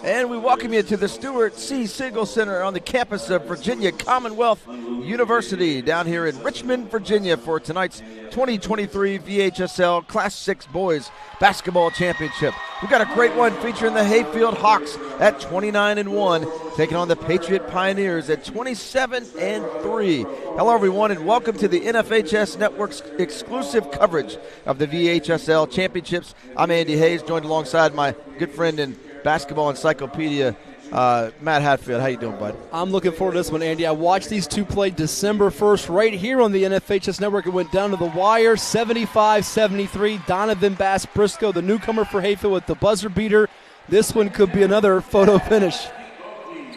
And we welcome you to the Stuart C. Siegel Center on the campus of Virginia Commonwealth University down here in Richmond, Virginia for tonight's 2023 VHSL Class 6 Boys Basketball Championship. We've got a great one featuring the Hayfield Hawks at 29-1, taking on the Patriot Pioneers at 27-3. Hello, everyone, and welcome to the NFHS Network's exclusive coverage of the VHSL Championships. I'm Andy Hayes, joined alongside my good friend and basketball encyclopedia, Matt Hatfield. How you doing, bud? I'm looking forward to this one, Andy. I watched these two play December 1st right here on the NFHS Network. It went down to the wire, 75-73. Donovan Bass-Briscoe, the newcomer for Hayfield, with the buzzer beater. This one could be another photo finish.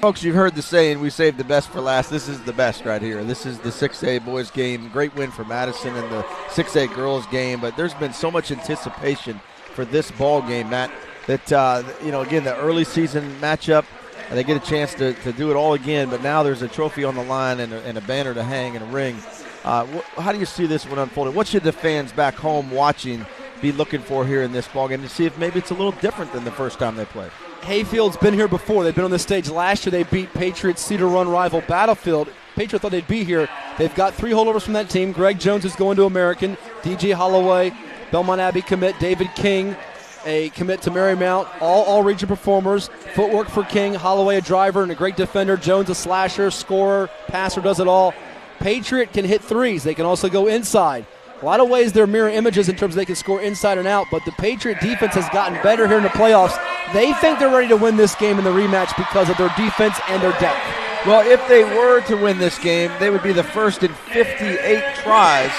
Folks, you've heard the saying, we saved the best for last. This is the best right here. This is the 6A boys game. Great win for Madison in the 6A girls game, but there's been so much anticipation for this ball game, Matt, that, again, the early season matchup, they get a chance to do it all again, but now there's a trophy on the line and a banner to hang and a ring. How do you see this one unfolding? What should the fans back home watching be looking for here in this ballgame to see if maybe it's a little different than the first time they played? Hayfield's been here before. They've been on this stage last year. They beat Patriot's Cedar Run rival Battlefield. Patriot thought they'd be here. They've got three holdovers from that team. Greg Jones is going to American. DJ Holloway, Belmont Abbey commit. David King, a commit to Marymount. All region performers. Footwork for King. Holloway, a driver and a great defender. Jones, a slasher, scorer, passer, does it all. Patriot can hit threes. They can also go inside. A lot of ways they're mirror images in terms of they can score inside and out, but the Patriot defense has gotten better here in the playoffs. They think they're ready to win this game in the rematch because of their defense and their depth. Well, if they were to win this game, they would be the first in 58 tries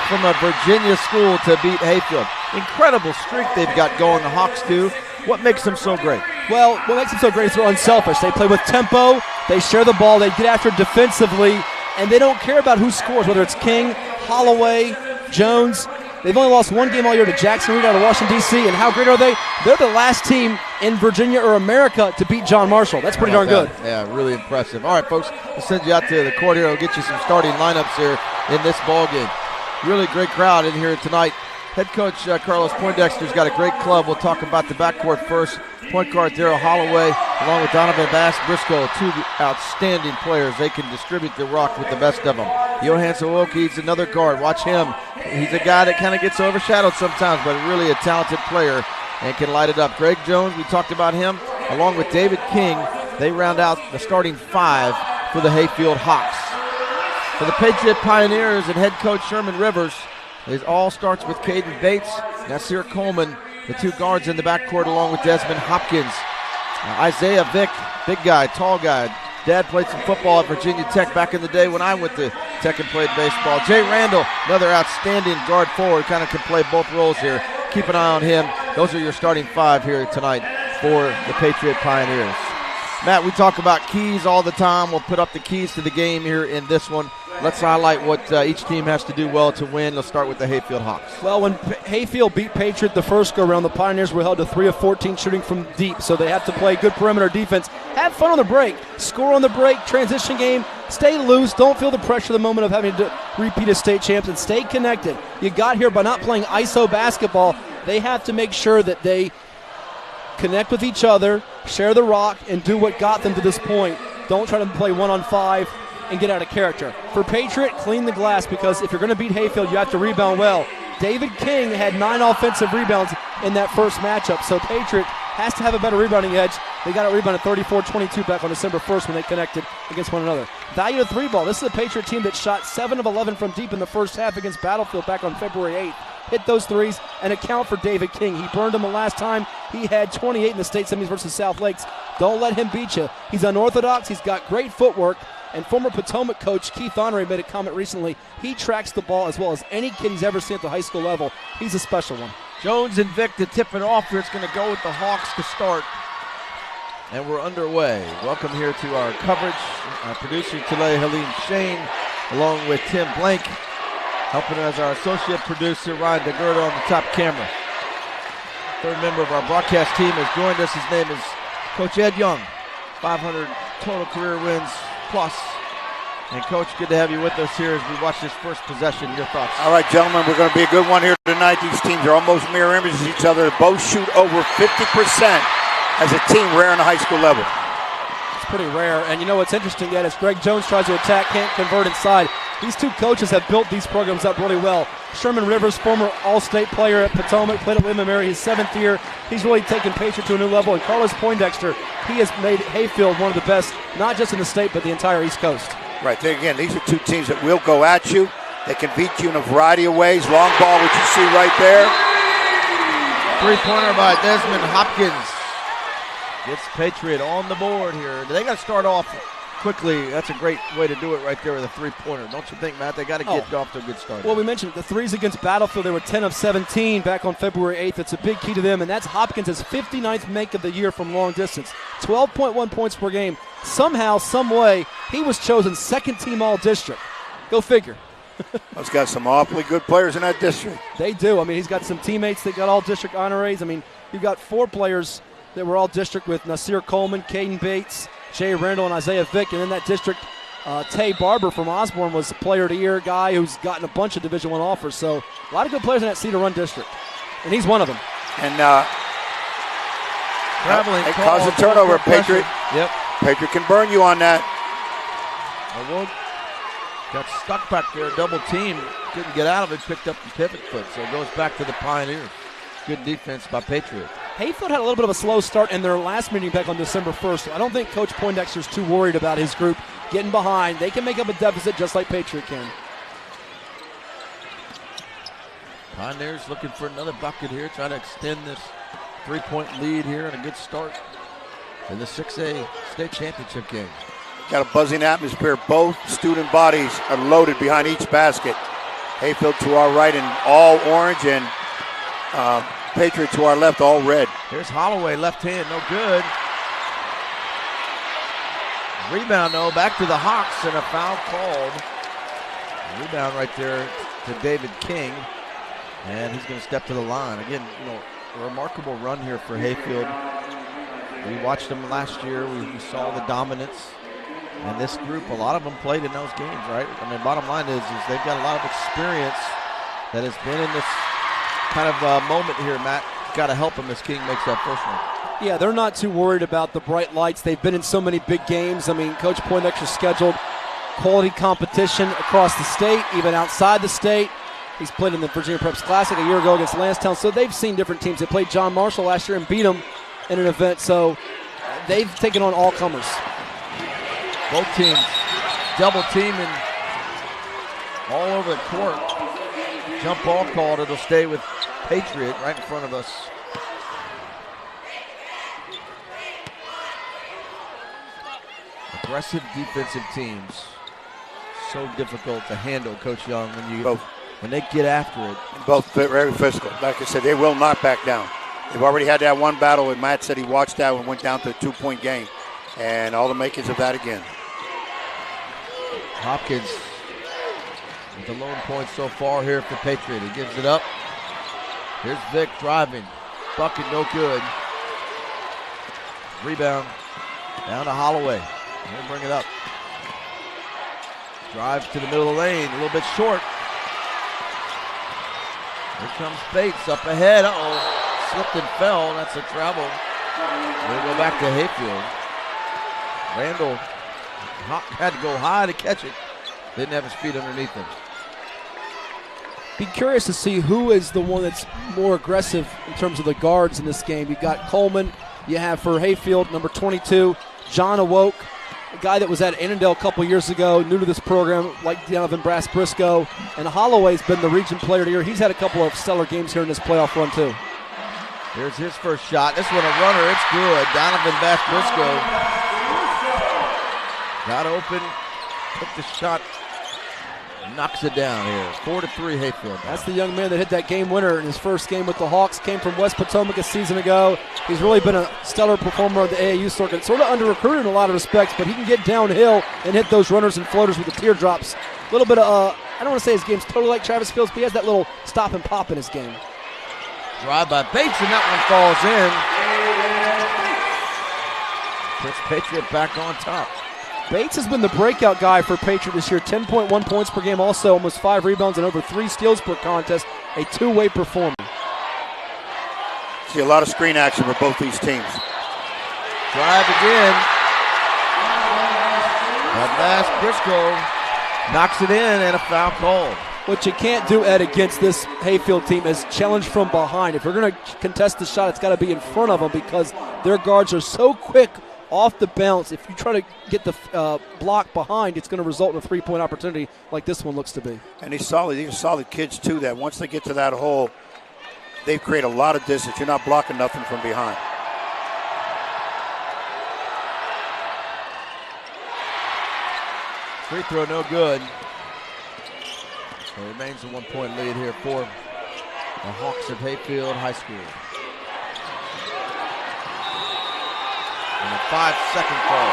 from a Virginia school to beat Hayfield. Incredible streak they've got going, the Hawks do. What makes them so great? Well, what makes them so great is they're unselfish. They play with tempo, they share the ball, they get after it defensively, and they don't care about who scores, whether it's King, Holloway, Jones. They've only lost one game all year to Jackson Reed out of Washington, D.C., and how great are they? They're the last team in Virginia or America to beat John Marshall. That's pretty darn good. Yeah, really impressive. All right, folks, we'll send you out to the court here. We'll get you some starting lineups here in this ball game. Really great crowd in here tonight. Head coach Carlos Poindexter's got a great club. We'll talk about the backcourt first. Point guard Daryl Holloway, along with Donovan Bass-Briscoe, two outstanding players. They can distribute the rock with the best of them. Johan Sawolki's another guard. Watch him. He's a guy that kind of gets overshadowed sometimes, but really a talented player and can light it up. Greg Jones, we talked about him, along with David King. They round out the starting five for the Hayfield Hawks. For the Patriot Pioneers and head coach Sherman Rivers, it all starts with Caden Bates, Nasir Coleman, the two guards in the backcourt, along with Desmond Hopkins. Isaiah Vick, big guy, tall guy. Dad played some football at Virginia Tech back in the day when I went to Tech and played baseball. Jay Randall, another outstanding guard forward, kind of can play both roles here. Keep an eye on him. Those are your starting five here tonight for the Patriot Pioneers. Matt, we talk about keys all the time. We'll put up the keys to the game here in this one. Let's highlight what each team has to do well to win. Let's start with the Hayfield Hawks. Well, when Hayfield beat Patriot the first go-around, the Pioneers were held to 3 of 14 shooting from deep, so they have to play good perimeter defense. Have fun on the break. Score on the break, transition game. Stay loose. Don't feel the pressure of the moment of having to repeat as state champs, and stay connected. You got here by not playing ISO basketball. They have to make sure that they connect with each other, share the rock, and do what got them to this point. Don't try to play 1-on-5 and get out of character. For Patriot, clean the glass, because if you're going to beat Hayfield, you have to rebound well. David King had 9 offensive rebounds in that first matchup, so Patriot has to have a better rebounding edge. They got a rebound at 34-22 back on December 1st when they connected against one another. Value of 3 ball. This is a Patriot team that shot 7 of 11 from deep in the first half against Battlefield back on February 8th. Hit those threes and account for David King. He burned him the last time. He had 28 in the state semis versus South Lakes. Don't let him beat you. He's unorthodox. He's got great footwork. And former Potomac coach Keith Honoré made a comment recently. He tracks the ball as well as any kid he's ever seen at the high school level. He's a special one. Jones and Vick to tip it off here. It's going to go with the Hawks to start. And we're underway. Welcome here to our coverage. Our producer today, Helene Shane, along with Tim Blank. Helping as our associate producer, Ryan DeGurda, on the top camera. Third member of our broadcast team has joined us. His name is Coach Ed Young. 500 total career wins plus. And, Coach, good to have you with us here as we watch this first possession. Your thoughts? All right, gentlemen, we're going to be a good one here tonight. These teams are almost mirror images of each other. Both shoot over 50% as a team rare on the high school level. It's pretty rare. And you know what's interesting yet is Greg Jones tries to attack, can't convert inside. These two coaches have built these programs up really well. Sherman Rivers, former All-State player at Potomac, played at William & Mary his 7th year. He's really taken Patriot to a new level. And Carlos Poindexter, he has made Hayfield one of the best, not just in the state, but the entire East Coast. Right. Again, these are two teams that will go at you. They can beat you in a variety of ways. Long ball, which you see right there. Three-pointer by Desmond Hopkins. Gets Patriot on the board here. They got to start off quickly. That's a great way to do it right there with a three-pointer. Don't you think, Matt? They got to get off to a good start. Well, we mentioned the threes against Battlefield. They were 10 of 17 back on February 8th. It's a big key to them, and that's Hopkins' 59th make of the year from long distance. 12.1 points per game. Somehow, some way, he was chosen second-team All-District. Go figure. He's got some awfully good players in that district. They do. I mean, he's got some teammates that got All-District honorees. I mean, you've got 4 players that were All-District with Nasir Coleman, Caden Bates, Jay Randall, and Isaiah Vick. And in that district, Tay Barber from Osborne was the Player of the Year guy who's gotten a bunch of Division I offers. So a lot of good players in that Cedar Run district, and he's one of them. And traveling it caused a turnover, Patriot. Yep. Patriot can burn you on that. Got stuck back there, double team. Couldn't get out of it, picked up the pivot foot. So it goes back to the Pioneers. Good defense by Patriot. Hayfield had a little bit of a slow start in their last meeting back on December 1st. I don't think Coach Poindexter's too worried about his group getting behind. They can make up a deficit just like Patriot can. Pioneers looking for another bucket here, trying to extend this three-point lead here and a good start in the 6A state championship game. Got a buzzing atmosphere. Both student bodies are loaded behind each basket. Hayfield to our right in all orange, and Patriot to our left, all red. Here's Holloway, left hand, no good. Rebound, though, back to the Hawks, and a foul called. Rebound right there to David King, and he's going to step to the line. Again, you know, a remarkable run here for Hayfield. We watched them last year. We saw the dominance. And this group, a lot of them played in those games, right? I mean, bottom line is they've got a lot of experience that has been in this kind of moment here, Matt. Got to help them as King makes that first one. Yeah, they're not too worried about the bright lights. They've been in so many big games. I mean, Coach Poindexter scheduled quality competition across the state, even outside the state. He's played in the Virginia Preps Classic a year ago against Lansdowne, so they've seen different teams. They played John Marshall last year and beat them in an event, so they've taken on all comers. Both teams double teaming all over the court. Jump ball called. It'll stay with Patriot right in front of us. Aggressive defensive teams. So difficult to handle, Coach Young, when they get after it. Both very physical. Like I said, they will not back down. They've already had that one battle, and Matt said he watched that and went down to a 2-point game. And all the makings of that again. Hopkins with the lone point so far here for Patriot. He gives it up. Here's Vick driving. Bucket no good. Rebound down to Holloway. He'll bring it up. Drives to the middle of the lane. A little bit short. Here comes Bates up ahead. Uh-oh. Slipped and fell. That's a travel. We'll go back to Hayfield. Randall had to go high to catch it. Didn't have his feet underneath him. Be curious to see who is the one that's more aggressive in terms of the guards in this game. You've got Coleman. You have for Hayfield, number 22, John Awoke, a guy that was at Annandale a couple years ago, new to this program, like Donovan Brass-Briscoe. And Holloway's been the region player of the year. He's had a couple of stellar games here in this playoff run, too. Here's his first shot. This one a runner. It's good. Donovan Brass-Briscoe got open, took the shot, knocks it down here. 4-3 Hayfield. That's the young man that hit that game winner in his first game with the Hawks. Came from West Potomac a season ago. He's really been a stellar performer of the AAU circuit. Sort of under-recruited in a lot of respects, but he can get downhill and hit those runners and floaters with the teardrops. A little bit of, I don't want to say his game's totally like Travis Fields, but he has that little stop and pop in his game. Drive by Bates, and that one falls in. Puts Patriot back on top. Bates has been the breakout guy for Patriot this year. 10.1 points per game, also almost 5 rebounds and over 3 steals per contest. A two-way performer. See a lot of screen action for both these teams. Drive again. That last Briscoe knocks it in and a foul called. What you can't do, Ed, against this Hayfield team is challenge from behind. If you're going to contest the shot, it's got to be in front of them because their guards are so quick off the bounce. If you try to get the block behind, it's going to result in a three-point opportunity like this one looks to be. And he's solid. These are solid kids, too, that once they get to that hole, they create a lot of distance. You're not blocking nothing from behind. Free throw no good. So it remains a 1-point lead here for the Hawks of Hayfield High School. And a 5-second call.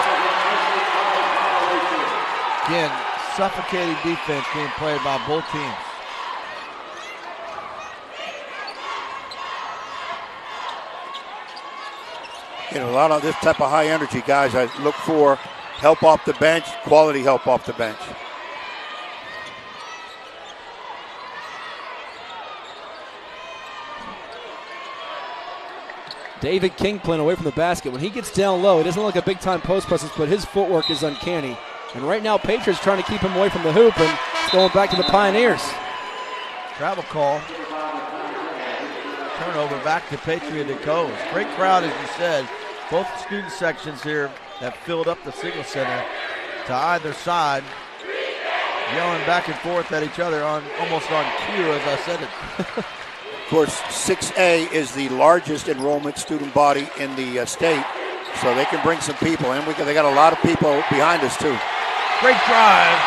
Again, suffocating defense being played by both teams. You know, a lot of this type of high energy guys, I look for help off the bench, quality help off the bench. David King playing away from the basket. When he gets down low, it doesn't look like a big-time post presence, but his footwork is uncanny. And right now, Patriots trying to keep him away from the hoop, and it's going back to the Pioneers. Travel call. Turnover back to Patriot it goes. Great crowd, as you said. Both student sections here have filled up the Signal Center to either side, yelling back and forth at each other almost on cue as I said it. Of course, 6A is the largest enrollment student body in the state, so they can bring some people in. They got a lot of people behind us, too. Great drive,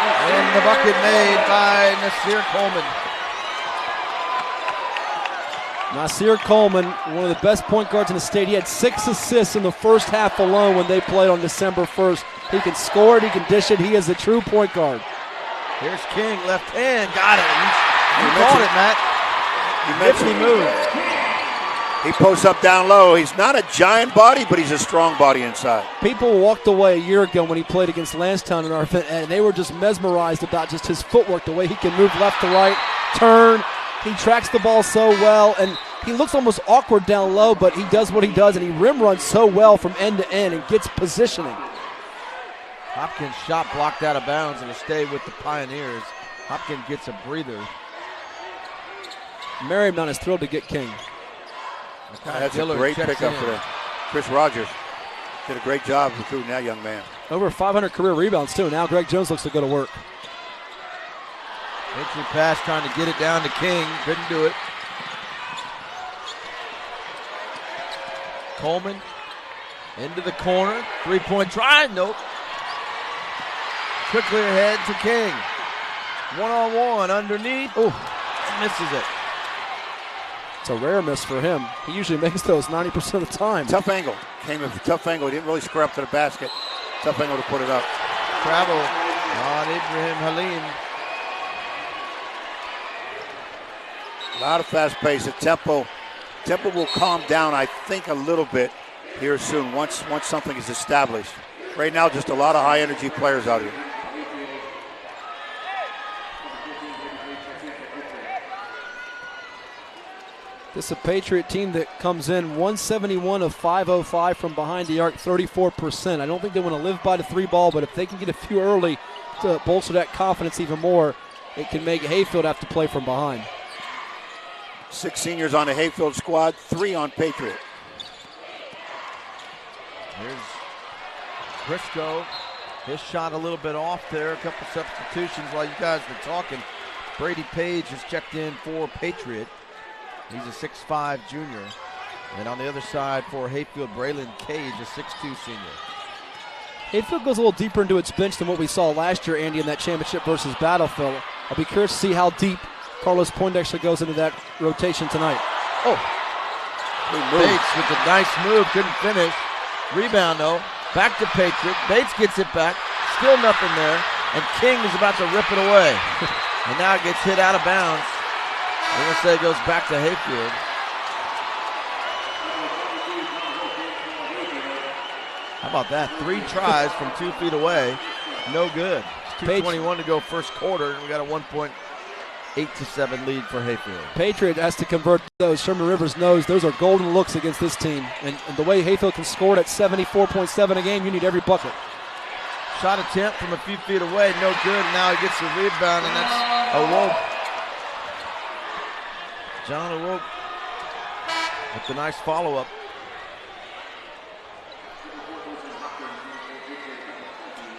and the bucket made by Nasir Coleman. Nasir Coleman, one of the best point guards in the state. He had 6 assists in the first half alone when they played on December 1st. He can score it, he can dish it. He is a true point guard. Here's King, left hand, got it. You called it, Matt. Nifty move. He posts up down low. He's not a giant body, but he's a strong body inside. People walked away a year ago when he played against Lansdowne in our event, and they were just mesmerized about just his footwork, the way he can move left to right, turn. He tracks the ball so well, and he looks almost awkward down low, but he does what he does, and he rim runs so well from end to end and gets positioning. Hopkins' shot blocked out of bounds and will stay with the Pioneers. Hopkins gets a breather. Marymount is thrilled to get King. That's a great pickup for them. Chris Rogers did a great job recruiting that young man. Over 500 career rebounds, too. Now Greg Jones looks to go to work. Entry pass trying to get it down to King. Couldn't do it. Coleman into the corner. Three-point try. Nope. Quickly ahead to King. One-on-one underneath. Oh, misses it. It's a rare miss for him. He usually makes those 90% of the time. Tough angle. Came with a tough angle. He didn't really square up to the basket. Tough angle to put it up. Travel on Ibrahim Halim. A lot of fast pace. The tempo will calm down, I think, a little bit here soon once something is established. Right now, just a lot of high-energy players out here. This is a Patriot team that comes in 171 of 505 from behind the arc, 34%. I don't think they want to live by the three ball, but if they can get a few early to bolster that confidence even more, it can make Hayfield have to play from behind. 6 seniors on the Hayfield squad, 3 on Patriot. Here's Briscoe. His shot a little bit off there. A couple substitutions while you guys were talking. Brady Page has checked in for Patriot. He's a 6'5 junior. And on the other side for Hayfield, Braylon Cage, a 6'2 senior. Hayfield goes a little deeper into its bench than what we saw last year, Andy, in that championship versus Battlefield. I'll be curious to see how deep Carlos Poindexter goes into that rotation tonight. Oh, Bates with a nice move, couldn't finish. Rebound though, back to Patriot. Bates gets it back, still nothing there, and King is about to rip it away. And now it gets hit out of bounds. I'm going to say it goes back to Hayfield. How about that? 3 tries from 2 feet away. No good. It's 2:21 to go first quarter, and we got a 1-point 8-7 lead for Hayfield. Patriot has to convert those. Sherman Rivers knows those are golden looks against this team. And the way Hayfield can score it at 74.7 a game, you need every bucket. Shot attempt from a few feet away, no good. Now he gets the rebound, and that's Awoke. John Awoke with the nice follow-up.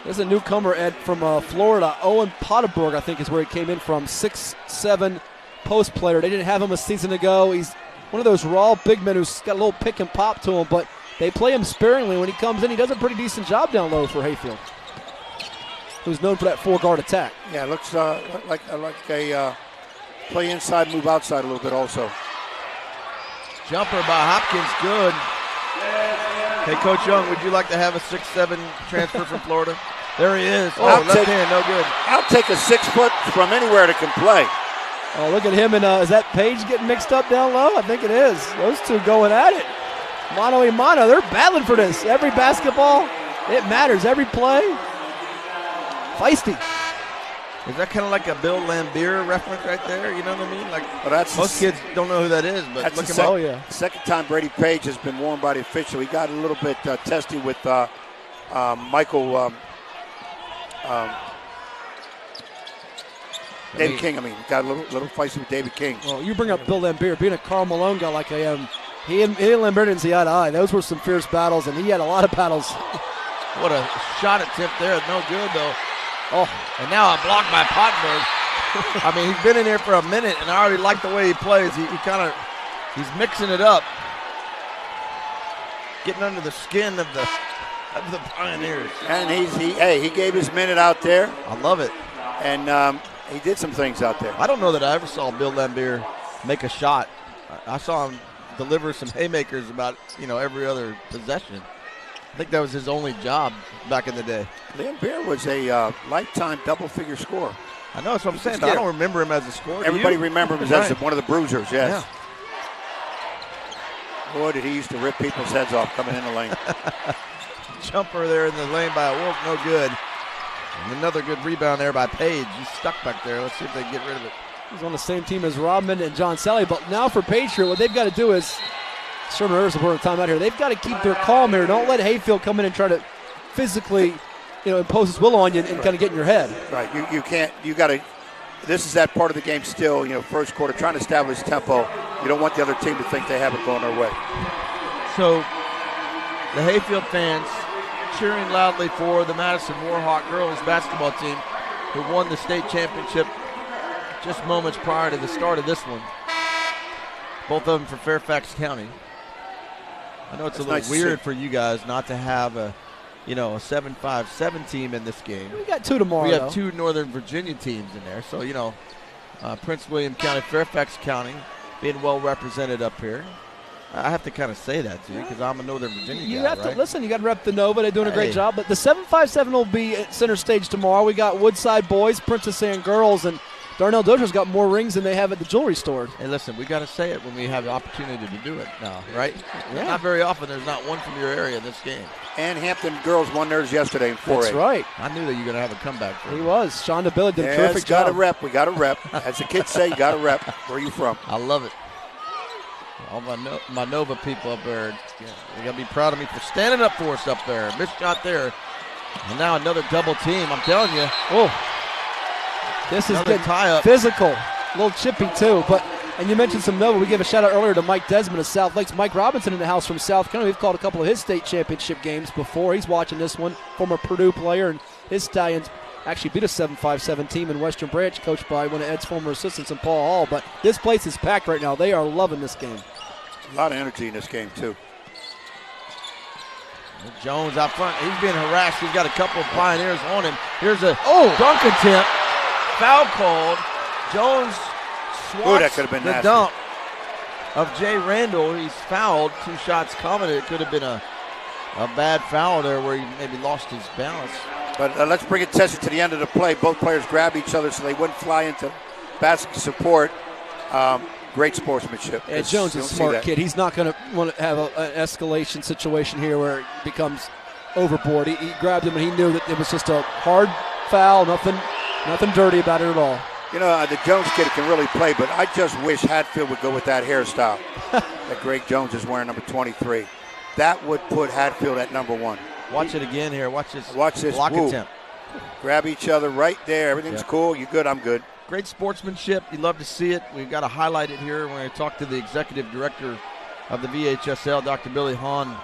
There's a newcomer, Ed, from Florida. Owen Potterberg, I think, is where he came in from. 6'7" post player. They didn't have him a season ago. He's one of those raw big men who's got a little pick and pop to him, but they play him sparingly. When he comes in, he does a pretty decent job down low for Hayfield, who's known for that four-guard attack. Yeah, it looks like a play inside, move outside a little bit also. Jumper by Hopkins, good. Hey, Coach Young, would you like to have a 6'7" transfer from Florida? There he is. Oh, left hand, no good. I'll take a 6 foot from anywhere that can play. Oh, look at him. And is that Page getting mixed up down low? I think it is. Those two going at it. Mano a mano. They're battling for this. Every basketball, it matters. Every play. Feisty. Is that kind of like a Bill Laimbeer reference right there? You know what I mean? Like, well, most kids don't know who that is, but look him up. Oh, yeah. Second time Brady Page has been warned by the official. He got a little bit testy with Michael David King. Got a little feisty with David King. Well, you bring up Bill Laimbeer. Being a Karl Malone guy like I am, he and Laimbeer didn't see eye to eye. Those were some fierce battles, and he had a lot of battles. What a shot attempt there. No good, though. Oh, and now a block by Pottenberg. I mean, he's been in here for a minute, and I already like the way he plays. He's mixing it up, getting under the skin of the Pioneers. And he gave his minute out there. I love it. And he did some things out there. I don't know that I ever saw Bill Laimbeer make a shot. I saw him deliver some haymakers about every other possession. I think that was his only job back in the day. Laimbeer was a lifetime double-figure scorer. I know, that's what I'm saying, but I don't remember him as a scorer. Everybody remembers him as one of the bruisers, yes. Yeah. Boy, did he used to rip people's heads off coming in the lane. Jumper there in the lane by Wolf, no good. And another good rebound there by Page. He's stuck back there. Let's see if they can get rid of it. He's on the same team as Rodman and John Sally, but now for Patriot, what they've got to do is, Sherman Rivers will put time out here. They've got to keep their calm here. Don't let Hayfield come in and try to physically, impose his will on you and kind of get in your head. Right. You can't. You got to. This is that part of the game still. First quarter, trying to establish tempo. You don't want the other team to think they have it going their way. So, the Hayfield fans cheering loudly for the Madison Warhawk girls basketball team, who won the state championship just moments prior to the start of this one. Both of them for Fairfax County. I know it's a little weird for you guys not to have a 7-5-7 team in this game. We got two tomorrow. We have two Northern Virginia teams in there. So, Prince William County, Fairfax County being well represented up here. I have to kind of say that to you because I'm a Northern Virginia guy, You have right? to listen. You got to rep the Nova. They're doing a great job. But the 7-5-7 will be at center stage tomorrow. We got Woodside boys, Princess Anne girls, and Darnell Dozier's got more rings than they have at the jewelry store. Hey, listen, we got to say it when we have the opportunity to do it now, right? Yeah. Not very often. There's not one from your area in this game. And Hampton girls won theirs yesterday in 4A. That's right. I knew that you were going to have a comeback. He was. Shonda Billy did a terrific job. We got to rep. We got to rep. As the kids say, you got to rep. Where are you from? I love it. All my Nova people up there, they got to be proud of me for standing up for us up there. Missed shot there. And now another double team. I'm telling you. Oh, this is getting tie-up. Physical. A little chippy, too. And you mentioned some Nova. We gave a shout-out earlier to Mike Desmond of South Lakes. Mike Robinson in the house from South County. We've called a couple of his state championship games before. He's watching this one. Former Purdue player. And his Stallions actually beat a 7-5-7 team in Western Branch, coached by one of Ed's former assistants in Paul Hall. But this place is packed right now. They are loving this game. A lot of energy in this game, too. Jones out front. He's being harassed. He's got a couple of Pioneers on him. Here's a dunk attempt. Foul called. Jones swats that could have been the nasty. dunk of Jay Randall. He's fouled. 2 shots coming. It could have been a bad foul there where he maybe lost his balance. But let's bring it tested to the end of the play. Both players grabbed each other so they wouldn't fly into basket support. Great sportsmanship. Yeah, Jones is a smart kid. He's not going to want to have an escalation situation here where it becomes overboard. He grabbed him and he knew that it was just a hard foul, nothing dirty about it at all. You know, the Jones kid can really play, but I just wish Hatfield would go with that hairstyle that Greg Jones is wearing, number 23. That would put Hatfield at number 1. Watch it again here. Watch this block Woo. attempt. Grab each other right there. Everything's cool. You good? I'm good. Great sportsmanship. You love to see it. We've got to highlight it here. We're going to talk to the executive director of the VHSL, Dr. Billy Hahn,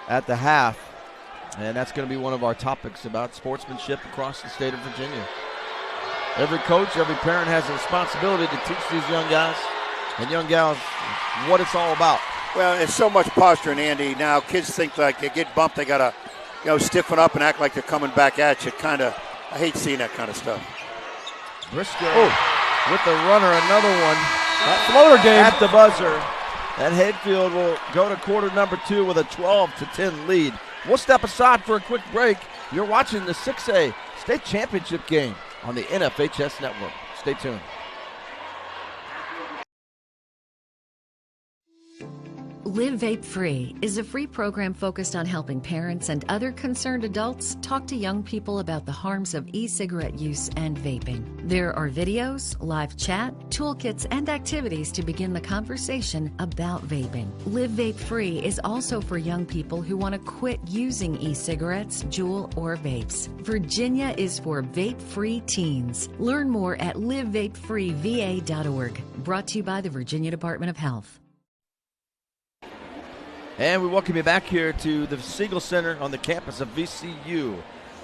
at the half. And that's going to be one of our topics about sportsmanship across the state of Virginia. Every coach, every parent has a responsibility to teach these young guys and young gals what it's all about. Well, it's so much posturing, Andy. Now kids think like they get bumped, they got to, stiffen up and act like they're coming back at you. I hate seeing that kind of stuff. Briscoe with the runner, another one. That floater game at the buzzer. And Hayfield will go to quarter number 2 with a 12-10 lead. We'll step aside for a quick break. You're watching the 6A state championship game on the NFHS network. Stay tuned. Live Vape Free is a free program focused on helping parents and other concerned adults talk to young people about the harms of e-cigarette use and vaping. There are videos, live chat, toolkits, and activities to begin the conversation about vaping. Live Vape Free is also for young people who want to quit using e-cigarettes, Juul, or vapes. Virginia is for vape-free teens. Learn more at livevapefreeva.org. Brought to you by the Virginia Department of Health. And we welcome you back here to the Siegel Center on the campus of VCU.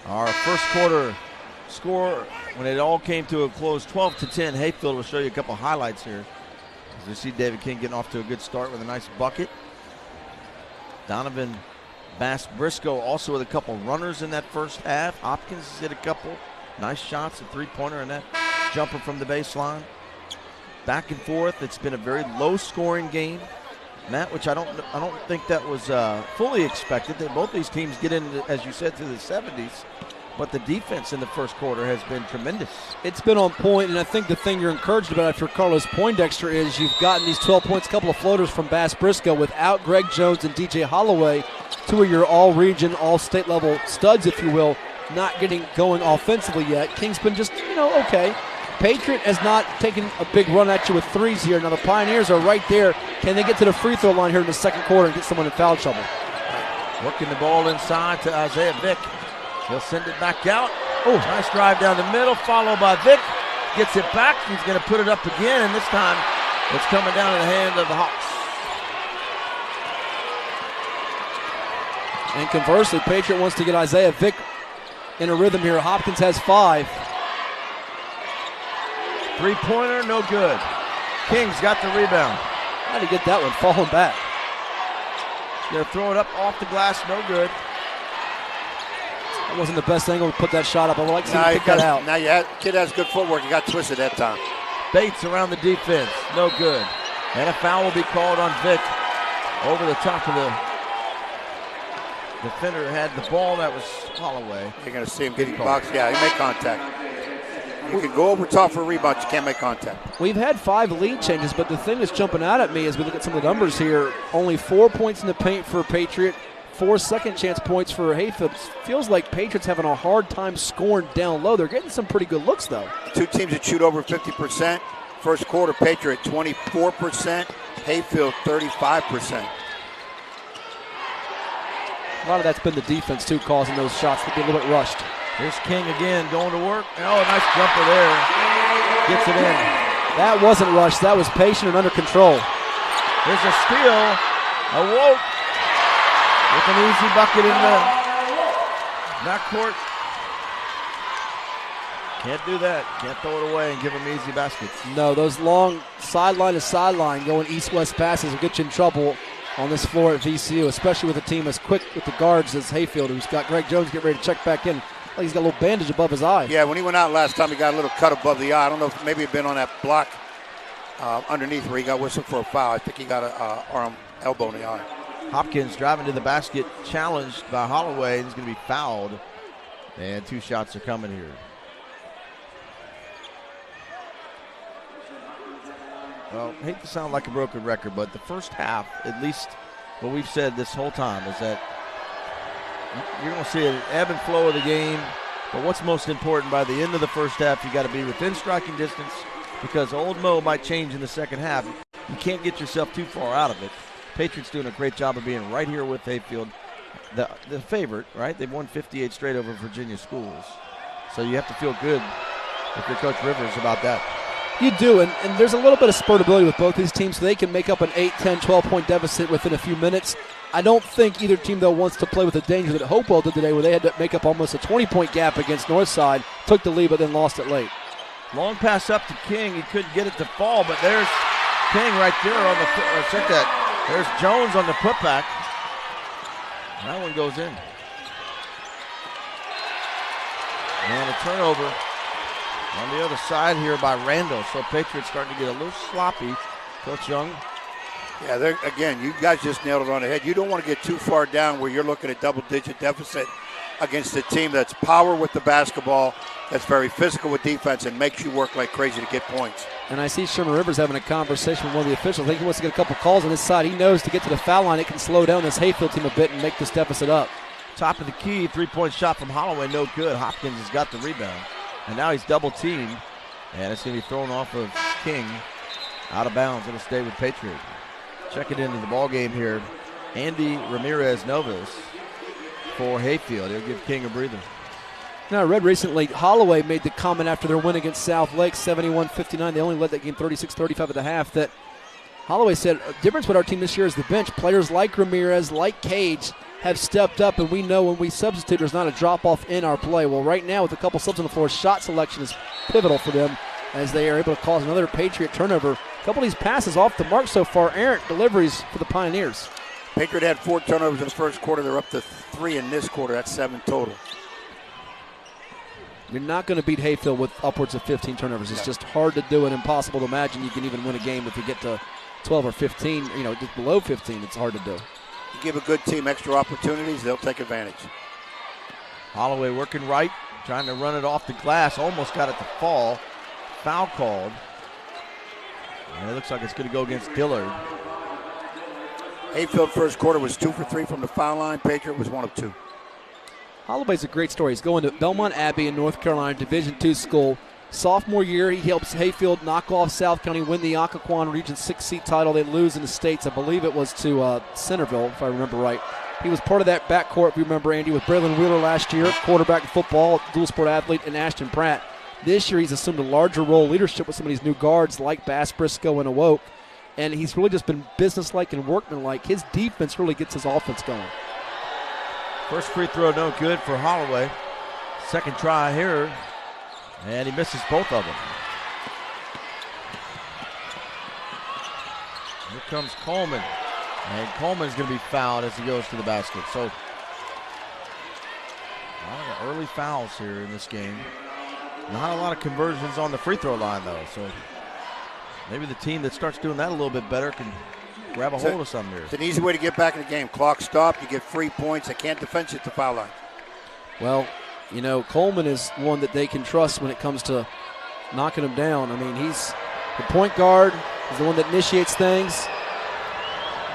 Our first quarter score, when it all came to a close, 12-10. Hayfield will show you a couple highlights here. As you see David King getting off to a good start with a nice bucket. Donovan Bass-Briscoe also with a couple runners in that first half. Hopkins hit a couple nice shots, a three-pointer, and that jumper from the baseline. Back and forth. It's been a very low-scoring game, Matt, which I don't think that was fully expected. That both these teams get into, as you said, to the 70s. But the defense in the first quarter has been tremendous. It's been on point, and I think the thing you're encouraged about after Carlos Poindexter is you've gotten these 12 points, a couple of floaters from Bass-Briscoe without Greg Jones and DJ Holloway, two of your all-region, all-state level studs, if you will, not getting going offensively yet. King's been just, okay. Patriot has not taken a big run at you with threes here. Now the Pioneers are right there. Can they get to the free throw line here in the second quarter and get someone in foul trouble? Working the ball inside to Isaiah Vick. He'll send it back out. Oh, nice drive down the middle, followed by Vick. Gets it back. He's going to put it up again, and this time it's coming down in the hand of the Hawks. And conversely, Patriot wants to get Isaiah Vick in a rhythm here. Hopkins has 5. Three-pointer, no good. King's got the rebound. How did he get that one? Falling back. They're throwing it up off the glass, no good. That wasn't the best angle to put that shot up. I would like to see him kick that out. Now kid has good footwork. He got twisted that time. Bates around the defense, no good. And a foul will be called on Vick. Over the top of the defender had the ball. That was Holloway. You're going to see him getting boxed. Yeah, he made contact. You can go over top for a rebound. You can't make contact. We've had 5 lead changes, but the thing that's jumping out at me as we look at some of the numbers here, only 4 points in the paint for Patriot, 4 second chance points for Hayfield. Feels like Patriots having a hard time scoring down low. They're getting some pretty good looks, though. Two teams that shoot over 50%. First quarter, Patriot 24%, Hayfield 35%. A lot of that's been the defense, too, causing those shots to be a little bit rushed. Here's King again going to work. Oh, a nice jumper there. Gets it in. That wasn't rushed. That was patient and under control. There's a steal. Awoke with an easy bucket in the backcourt. Can't do that. Can't throw it away and give them easy baskets. No, those long sideline to sideline going east-west passes will get you in trouble on this floor at VCU, especially with a team as quick with the guards as Hayfield, who's got Greg Jones getting ready to check back in. Like he's got a little bandage above his eye. Yeah, when he went out last time, he got a little cut above the eye. I don't know if maybe he'd been on that block underneath where he got whistled for a foul. I think he got an elbow in the eye. Hopkins driving to the basket, challenged by Holloway. He's going to be fouled. And 2 shots are coming here. Well, I hate to sound like a broken record, but the first half, at least what we've said this whole time, is that you're going to see an ebb and flow of the game. But what's most important, by the end of the first half, you got to be within striking distance, because Old Mo might change in the second half. You can't get yourself too far out of it. Patriots doing a great job of being right here with Hayfield, the favorite, right? They've won 58 straight over Virginia schools. So you have to feel good if you're Coach Rivers about that. You do, and there's a little bit of spurtability with both these teams, so they can make up an 8, 10, 12-point deficit within a few minutes. I don't think either team, though, wants to play with the danger that Hopewell did today, where they had to make up almost a 20-point gap against Northside, took the lead, but then lost it late. Long pass up to King. He couldn't get it to fall, but there's King right there on the check that. There's Jones on the putback. That one goes in. And a turnover on the other side here by Randall. So Patriots starting to get a little sloppy. Coach Young. Yeah, again, you guys just nailed it on the head. You don't want to get too far down where you're looking at double-digit deficit against a team that's power with the basketball, that's very physical with defense, and makes you work like crazy to get points. And I see Sherman Rivers having a conversation with one of the officials. I think he wants to get a couple calls on his side. He knows to get to the foul line, it can slow down this Hayfield team a bit and make this deficit up. Top of the key, three-point shot from Holloway, no good. Hopkins has got the rebound. And now he's double-teamed, and it's going to be thrown off of King. Out of bounds. It'll stay with Patriot. Checking into the ball game here, Andy Ramirez-Novas for Hayfield. He'll give King a breather. Now, I read recently Holloway made the comment after their win against South Lake, 71-59. They only led that game 36-35 at the half. That Holloway said, the difference with our team this year is the bench. Players like Ramirez, like Cage, have stepped up, and we know when we substitute, there's not a drop-off in our play. Well, right now, with a couple subs on the floor, shot selection is pivotal for them as they are able to cause another Patriot turnover. A couple of these passes off the mark so far, errant deliveries for the Pioneers. Patriot had 4 turnovers in the first quarter. They're up to 3 in this quarter. That's 7 total. You're not going to beat Hayfield with upwards of 15 turnovers. It's just hard to do and impossible to imagine you can even win a game if you get to 12 or 15, just below 15. It's hard to do. You give a good team extra opportunities, they'll take advantage. Holloway working right, trying to run it off the glass. Almost got it to fall. Foul called. And it looks like it's going to go against Dillard. Hayfield first quarter was 2 for 3 from the foul line. Patriot was 1 of 2. Holloway's a great story. He's going to Belmont Abbey in North Carolina, Division II school. Sophomore year, he helps Hayfield knock off South County, win the Occoquan Region 6 seed title. They lose in the States. I believe it was to Centerville, if I remember right. He was part of that backcourt, if you remember, Andy, with Braylon Wheeler last year, quarterback in football, dual sport athlete, and Ashton Pratt. This year, he's assumed a larger role, leadership with some of these new guards like Bass Briscoe and Awoke. And he's really just been businesslike and workmanlike. His defense really gets his offense going. First free throw, no good for Holloway. Second try here, and he misses both of them. Here comes Coleman, and Coleman's going to be fouled as he goes to the basket. So, a lot of early fouls here in this game. Not a lot of conversions on the free throw line, though. So, maybe the team that starts doing that a little bit better can grab a hold of something here. It's an easy way to get back in the game. Clock stopped, you get free points. They can't defend you at the foul line. Well, Coleman is one that they can trust when it comes to knocking him down. I mean, he's the point guard. He's the one that initiates things.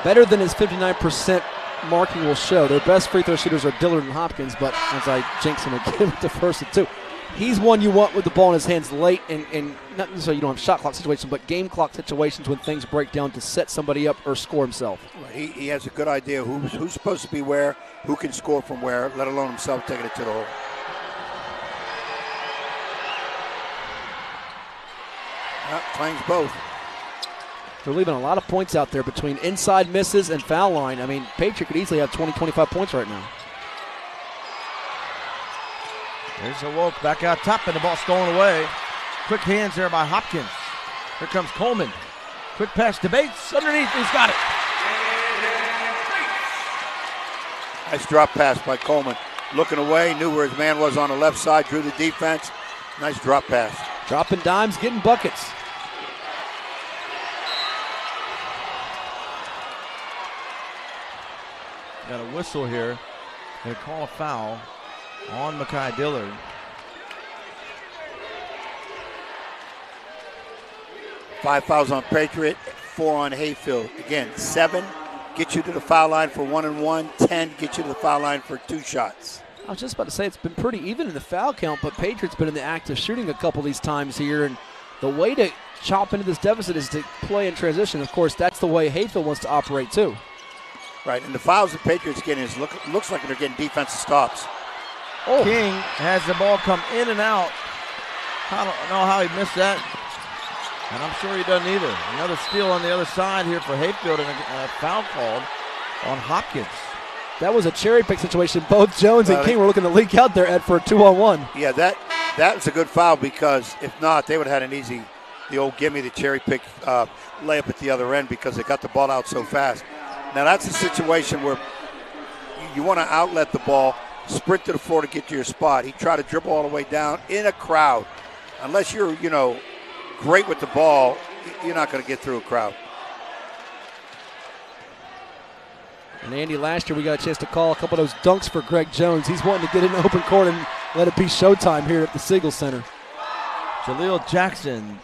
Better than his 59% marking will show. Their best free throw shooters are Dillard and Hopkins, but as I jinx him again with the first and 2. He's one you want with the ball in his hands late, and not necessarily you don't have shot clock situations, but game clock situations when things break down to set somebody up or score himself. He has a good idea who's supposed to be where, who can score from where, let alone himself taking it to the hole. Playing both. They're leaving a lot of points out there between inside misses and foul line. I mean, Patriot could easily have 20, 25 points right now. There's Awoke back out top, and the ball stolen away. Quick hands there by Hopkins. Here comes Coleman. Quick pass to Bates. Underneath, he's got it. Nice drop pass by Coleman. Looking away, knew where his man was on the left side, drew the defense. Nice drop pass. Dropping dimes, getting buckets. Got a whistle here. They call a foul on Mekhi Dillard. Five fouls on Patriot, 4 on Hayfield. Again, 7 get you to the foul line for 1 and 1. 10 get you to the foul line for 2 shots. I was just about to say it's been pretty even in the foul count, but Patriots been in the act of shooting a couple of these times here, and the way to chop into this deficit is to play in transition. Of course, that's the way Hayfield wants to operate too. Right, and the fouls the Patriots getting looks like they're getting defensive stops. Oh. King has the ball come in and out. I don't know how he missed that, and I'm sure he doesn't either. Another steal on the other side here for Hayfield, and a foul called on Hopkins. That was a cherry pick situation. Both Jones and King were looking to leak out there, Ed, for a 2-on-1. Yeah, that was a good foul, because if not, they would have had an easy, the old gimme the cherry pick layup at the other end, because they got the ball out so fast. Now that's a situation where you want to outlet the ball, sprint to the floor to get to your spot. He tried to dribble all the way down in a crowd. Unless you're, great with the ball, you're not going to get through a crowd. And Andy, last year we got a chance to call a couple of those dunks for Greg Jones. He's wanting to get in the open court and let it be showtime here at the Siegel Center. Jaleel Jackson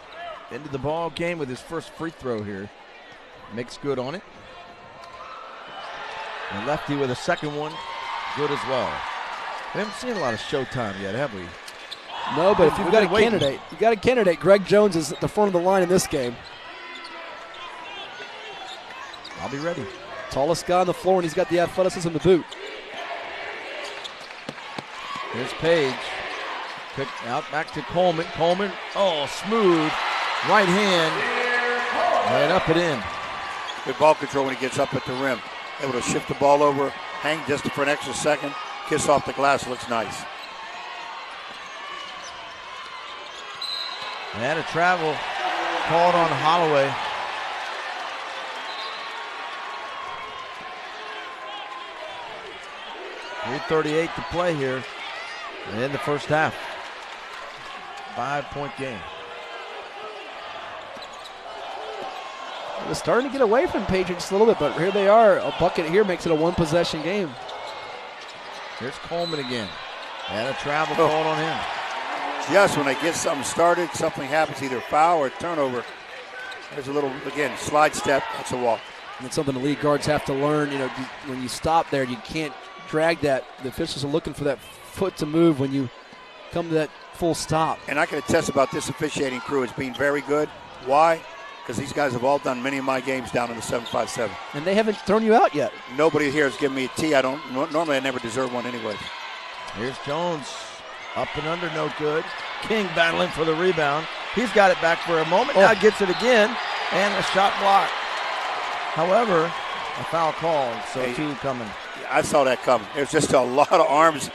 into the ball game with his first free throw here. Makes good on it. And Lefty with a second one, good as well. We haven't seen a lot of showtime yet, have we? No, but if you've got a candidate, Greg Jones is at the front of the line in this game. I'll be ready. Tallest guy on the floor, and he's got the athleticism to boot. Here's Page. Pick out back to Coleman. Coleman, smooth. Right hand. And up and in. Good ball control when he gets up at the rim. Able to shift the ball over, hang just for an extra second, kiss off the glass, looks nice. And a travel called on Holloway. .338 to play here in the first half. 5-point game. It was starting to get away from Patriots a little bit, but here they are. A bucket here makes it a one-possession game. Here's Coleman again. And a travel called on him. Just when they get something started, something happens, either foul or turnover. There's a little, again, slide step. That's a walk. And it's something the league guards have to learn. When you stop there, you can't drag that. The officials are looking for that foot to move when you come to that full stop. And I can attest about this officiating crew as being very good. Why? Because these guys have all done many of my games down in the 7-5-7. And they haven't thrown you out yet. Nobody here has given me a T. Normally I never deserve one anyways. Here's Jones. Up and under, no good. King battling for the rebound. He's got it back for a moment. Now gets it again. And a shot blocked. However, a foul called, so two coming. I saw that coming. There's just a lot of arms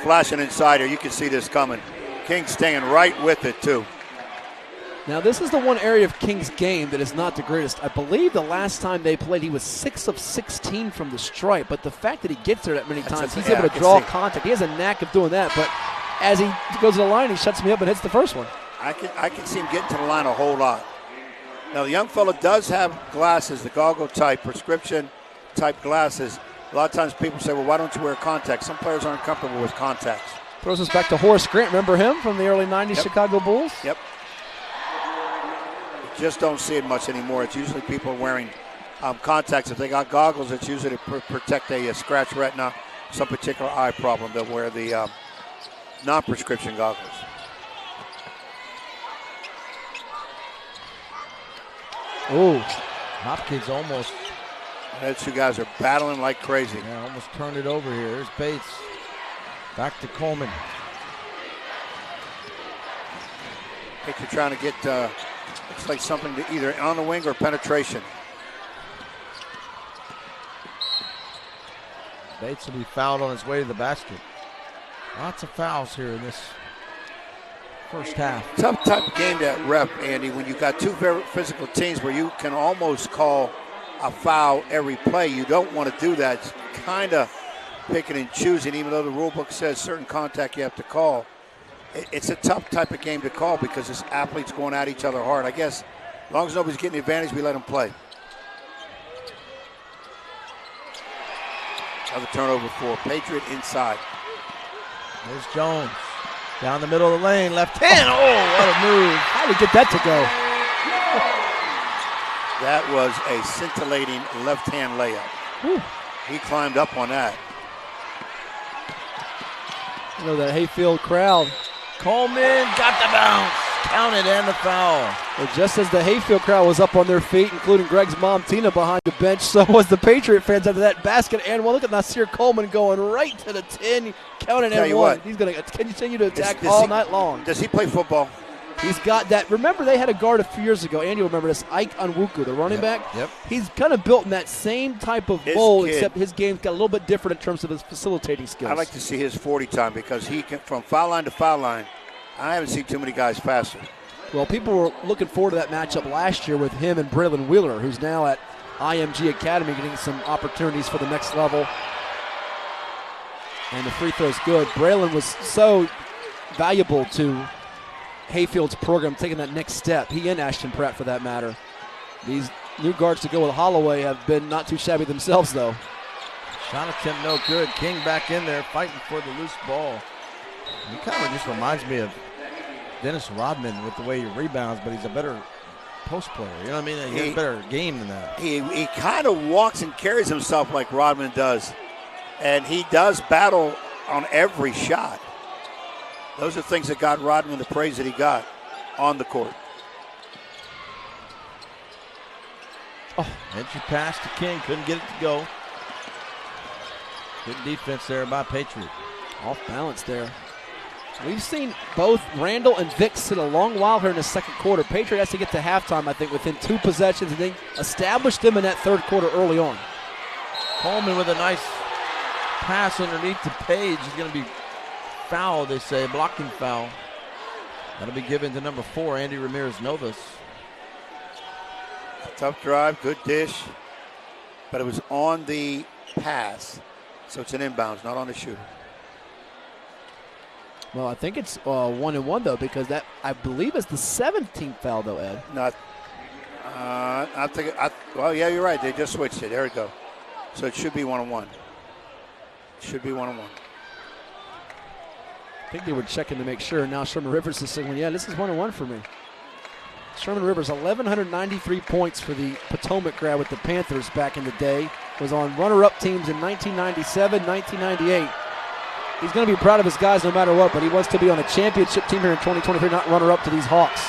flashing inside here. You can see this coming. King staying right with it, too. Now, this is the one area of King's game that is not the greatest. I believe the last time they played, he was 6 of 16 from the stripe. But the fact that he gets there that many times, he's able to draw contact. He has a knack of doing that. But as he goes to the line, he shuts me up and hits the first one. I can see him getting to the line a whole lot. Now, the young fella does have glasses, the goggle type, prescription type glasses. A lot of times people say, well, why don't you wear contacts? Some players aren't comfortable with contacts. Throws us back to Horace Grant. Remember him from the early 90s Chicago Bulls? Yep. You just don't see it much anymore. It's usually people wearing contacts. If they got goggles, it's usually to protect a scratch retina, some particular eye problem. They'll wear the non-prescription goggles. Oh, Hopkins almost. Those two guys are battling like crazy. Yeah, almost turned it over here. Here's Bates. Back to Coleman. I think they're trying to get, looks like something to either on the wing or penetration. Bates will be fouled on his way to the basket. Lots of fouls here in this first half. Tough type of game to rep, Andy, when you've got two very physical teams where you can almost call a foul every play. You don't want to do that. It's kind of picking and choosing, even though the rule book says certain contact you have to call. It's a tough type of game to call because it's athletes going at each other hard. I guess as long as nobody's getting the advantage, we let them play. Another turnover for Patriot inside. There's Jones. Down the middle of the lane, left hand. Oh, what a move. How did he get that to go? That was a scintillating left-hand layup. Whew. He climbed up on that. You know, that Hayfield crowd. Coleman got the bounce. Counted and the foul. Well, just as the Hayfield crowd was up on their feet, including Greg's mom, Tina, behind the bench, so was the Patriot fans after that basket. And well, look at Nasir Coleman going right to the 10, counting and one. He's going to continue to attack all night long. Does he play football? He's got that. Remember, they had a guard a few years ago. Andy will remember this. Ike Onwuku, the running back. Yep. He's kind of built in that same type of mold, except his game's got a little bit different in terms of his facilitating skills. I like to see his 40 time because he can, from foul line to foul line, I haven't seen too many guys faster. Well, people were looking forward to that matchup last year with him and Braylon Wheeler, who's now at IMG Academy getting some opportunities for the next level. And the free throw's good. Braylon was so valuable to Hayfield's program, taking that next step. He and Ashton Pratt, for that matter. These new guards to go with Holloway have been not too shabby themselves, though. Shot attempt no good. King back in there fighting for the loose ball. He kind of just reminds me of Dennis Rodman with the way he rebounds, but he's a better post player. You know what I mean? He has a better game than that. He kind of walks and carries himself like Rodman does, and he does battle on every shot. Those are things that got Rodman the praise that he got on the court. Entry pass to King. Couldn't get it to go. Good defense there by Patriot. Off balance there. We've seen both Randall and Vick sit a long while here in the second quarter. Patriot has to get to halftime, I think, within 2 possessions, and they established them in that third quarter early on. Coleman with a nice pass underneath to Page. He's going to be fouled, they say, blocking foul. That'll be given to number 4, Andy Ramirez-Novas. Tough drive, good dish, but it was on the pass, so it's an inbounds, not on the shooter. Well, I think it's 1-1 though, because that, I believe, is the 17th foul though, Ed. Not. I think. Well, yeah, you're right. They just switched it. There we go. So it should be 1-1. Should be 1-1. I think they were checking to make sure. Now Sherman Rivers is saying, yeah, this is 1-1 for me. Sherman Rivers, 1,193 points for the Potomac grad with the Panthers back in the day. Was on runner-up teams in 1997, 1998. He's going to be proud of his guys no matter what, but he wants to be on a championship team here in 2023, not runner-up to these Hawks.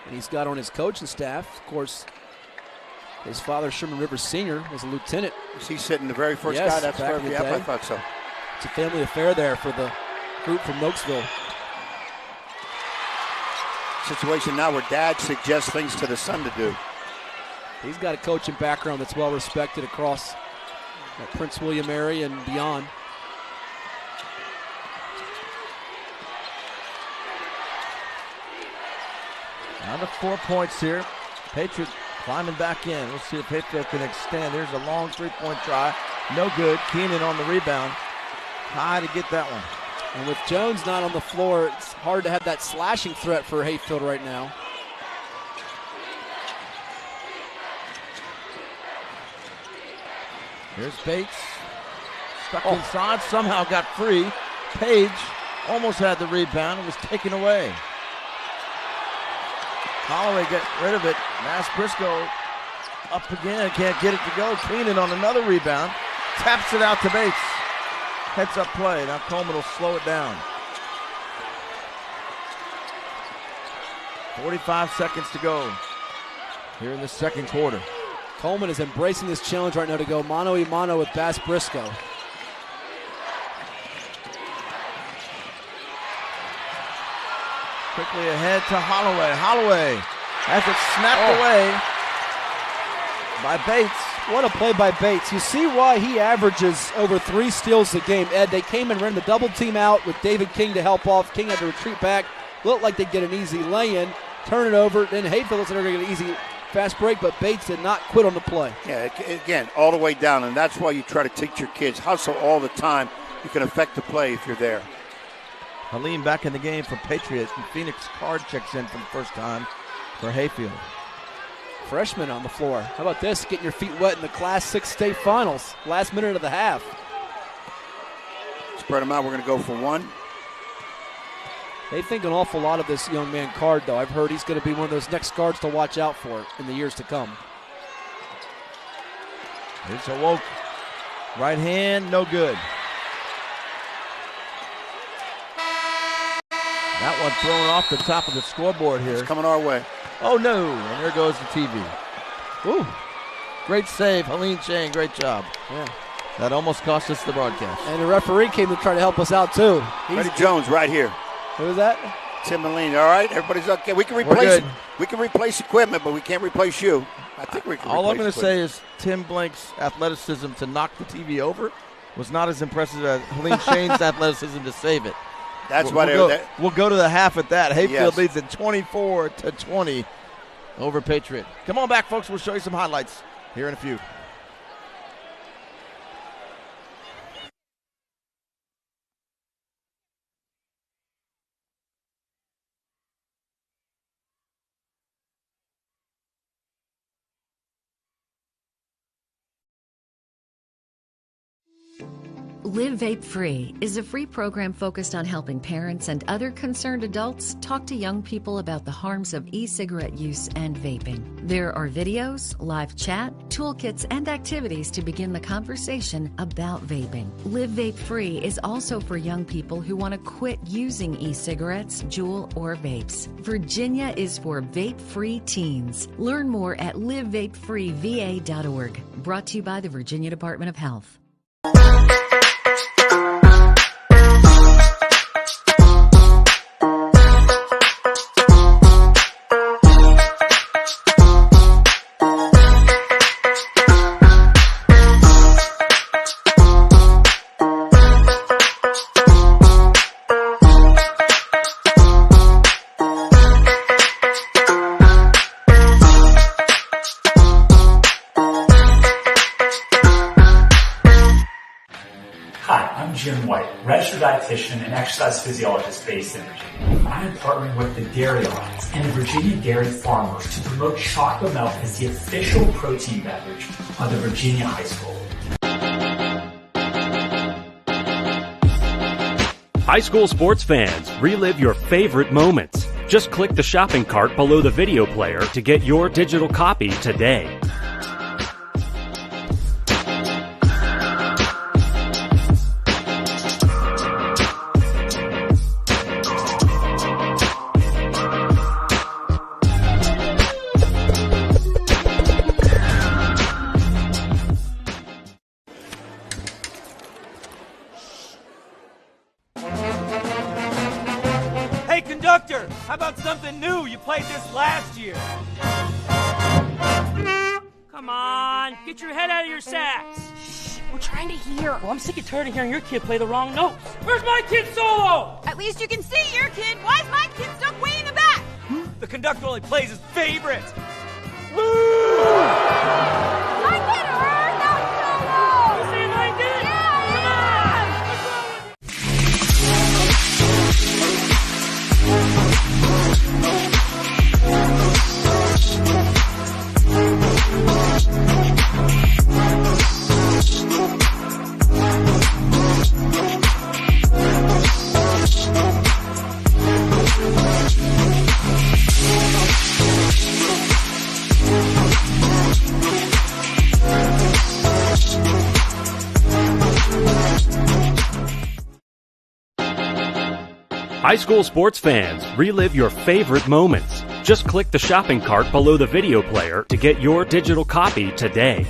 And he's got on his coaching staff, of course, his father, Sherman Rivers Sr., was a lieutenant. Is he sitting the very first yes, guy? That's back in the day. I thought so. It's a family affair there for the group from Nokesville. Situation now where dad suggests things to the son to do. He's got a coaching background that's well respected across Prince William area and beyond. Down to 4 points here. Patriot climbing back in. We'll see if Hayfield can extend. There's a long three-point try. No good. Keenan on the rebound. High to get that one. And with Jones not on the floor, it's hard to have that slashing threat for Hayfield right now. Here's Bates. Stuck inside. Somehow got free. Page almost had the rebound. It was taken away. Holloway got rid of it. Mass Briscoe up again. Can't get it to go. Keenan on another rebound. Taps it out to Bates. Heads up play. Now Coleman will slow it down. 45 seconds to go here in the second quarter. Coleman is embracing this challenge right now to go mano-a-mano with Bass Briscoe. Quickly ahead to Holloway. Holloway has it snapped away by Bates. What a play by Bates. You see why he averages over 3 steals a game. Ed, they came and ran the double team out with David King to help off. King had to retreat back. Looked like they'd get an easy lay-in, turn it over. Then Hayfield looks like they're going to get an easy fast break, but Bates did not quit on the play. Yeah, again, all the way down, and that's why you try to teach your kids, hustle all the time. You can affect the play if you're there. Halim back in the game for Patriot, and Phoenix Card checks in for the first time for Hayfield. Freshman on the floor. How about this? Getting your feet wet in the Class 6 state finals. Last minute of the half. Spread them out. We're going to go for one. They think an awful lot of this young man Card, though. I've heard he's going to be one of those next guards to watch out for in the years to come. Here's a Woke. Right hand, no good. That one thrown off the top of the scoreboard here. It's coming our way. Oh, no. And there goes the TV. Ooh. Great save. Helene Chang, great job. Yeah. That almost cost us the broadcast. And the referee came to try to help us out, too. Freddie Jones right here. Who is that? Tim Malene. All right, everybody's okay. We can replace equipment, but we can't replace you. I think we can. All I'm going to say is Tim Blank's athleticism to knock the TV over was not as impressive as Helene Shane's athleticism to save it. That's we'll go to the half at that. Hayfield Yes. leads at 24-20 over Patriot. Come on back, folks. We'll show you some highlights here in a few. Live Vape Free is a free program focused on helping parents and other concerned adults talk to young people about the harms of e-cigarette use and vaping. There are videos, live chat, toolkits, and activities to begin the conversation about vaping. Live Vape Free is also for young people who want to quit using e-cigarettes, Juul, or vapes. Virginia is for vape-free teens. Learn more at livevapefreeva.org. Brought to you by the Virginia Department of Health. Registered dietitian and exercise physiologist based in Virginia. I am partnering with the Dairy Alliance and the Virginia Dairy Farmers to promote chocolate milk as the official protein beverage of the Virginia High School. High school sports fans, relive your favorite moments. Just click the shopping cart below the video player to get your digital copy today. How about something new? You played this last year. Come on, get your head out of your sacks. Shh, we're trying to hear. Well, I'm sick and tired of hearing your kid play the wrong notes. Where's my kid's solo? At least you can see your kid. Why is my kid stuck way in the back? The conductor only plays his favorite. My kid heard that solo. You saying I did? Yeah, Come on. What's wrong with High school sports fans, relive your favorite moments. Just click the shopping cart below the video player to get your digital copy today.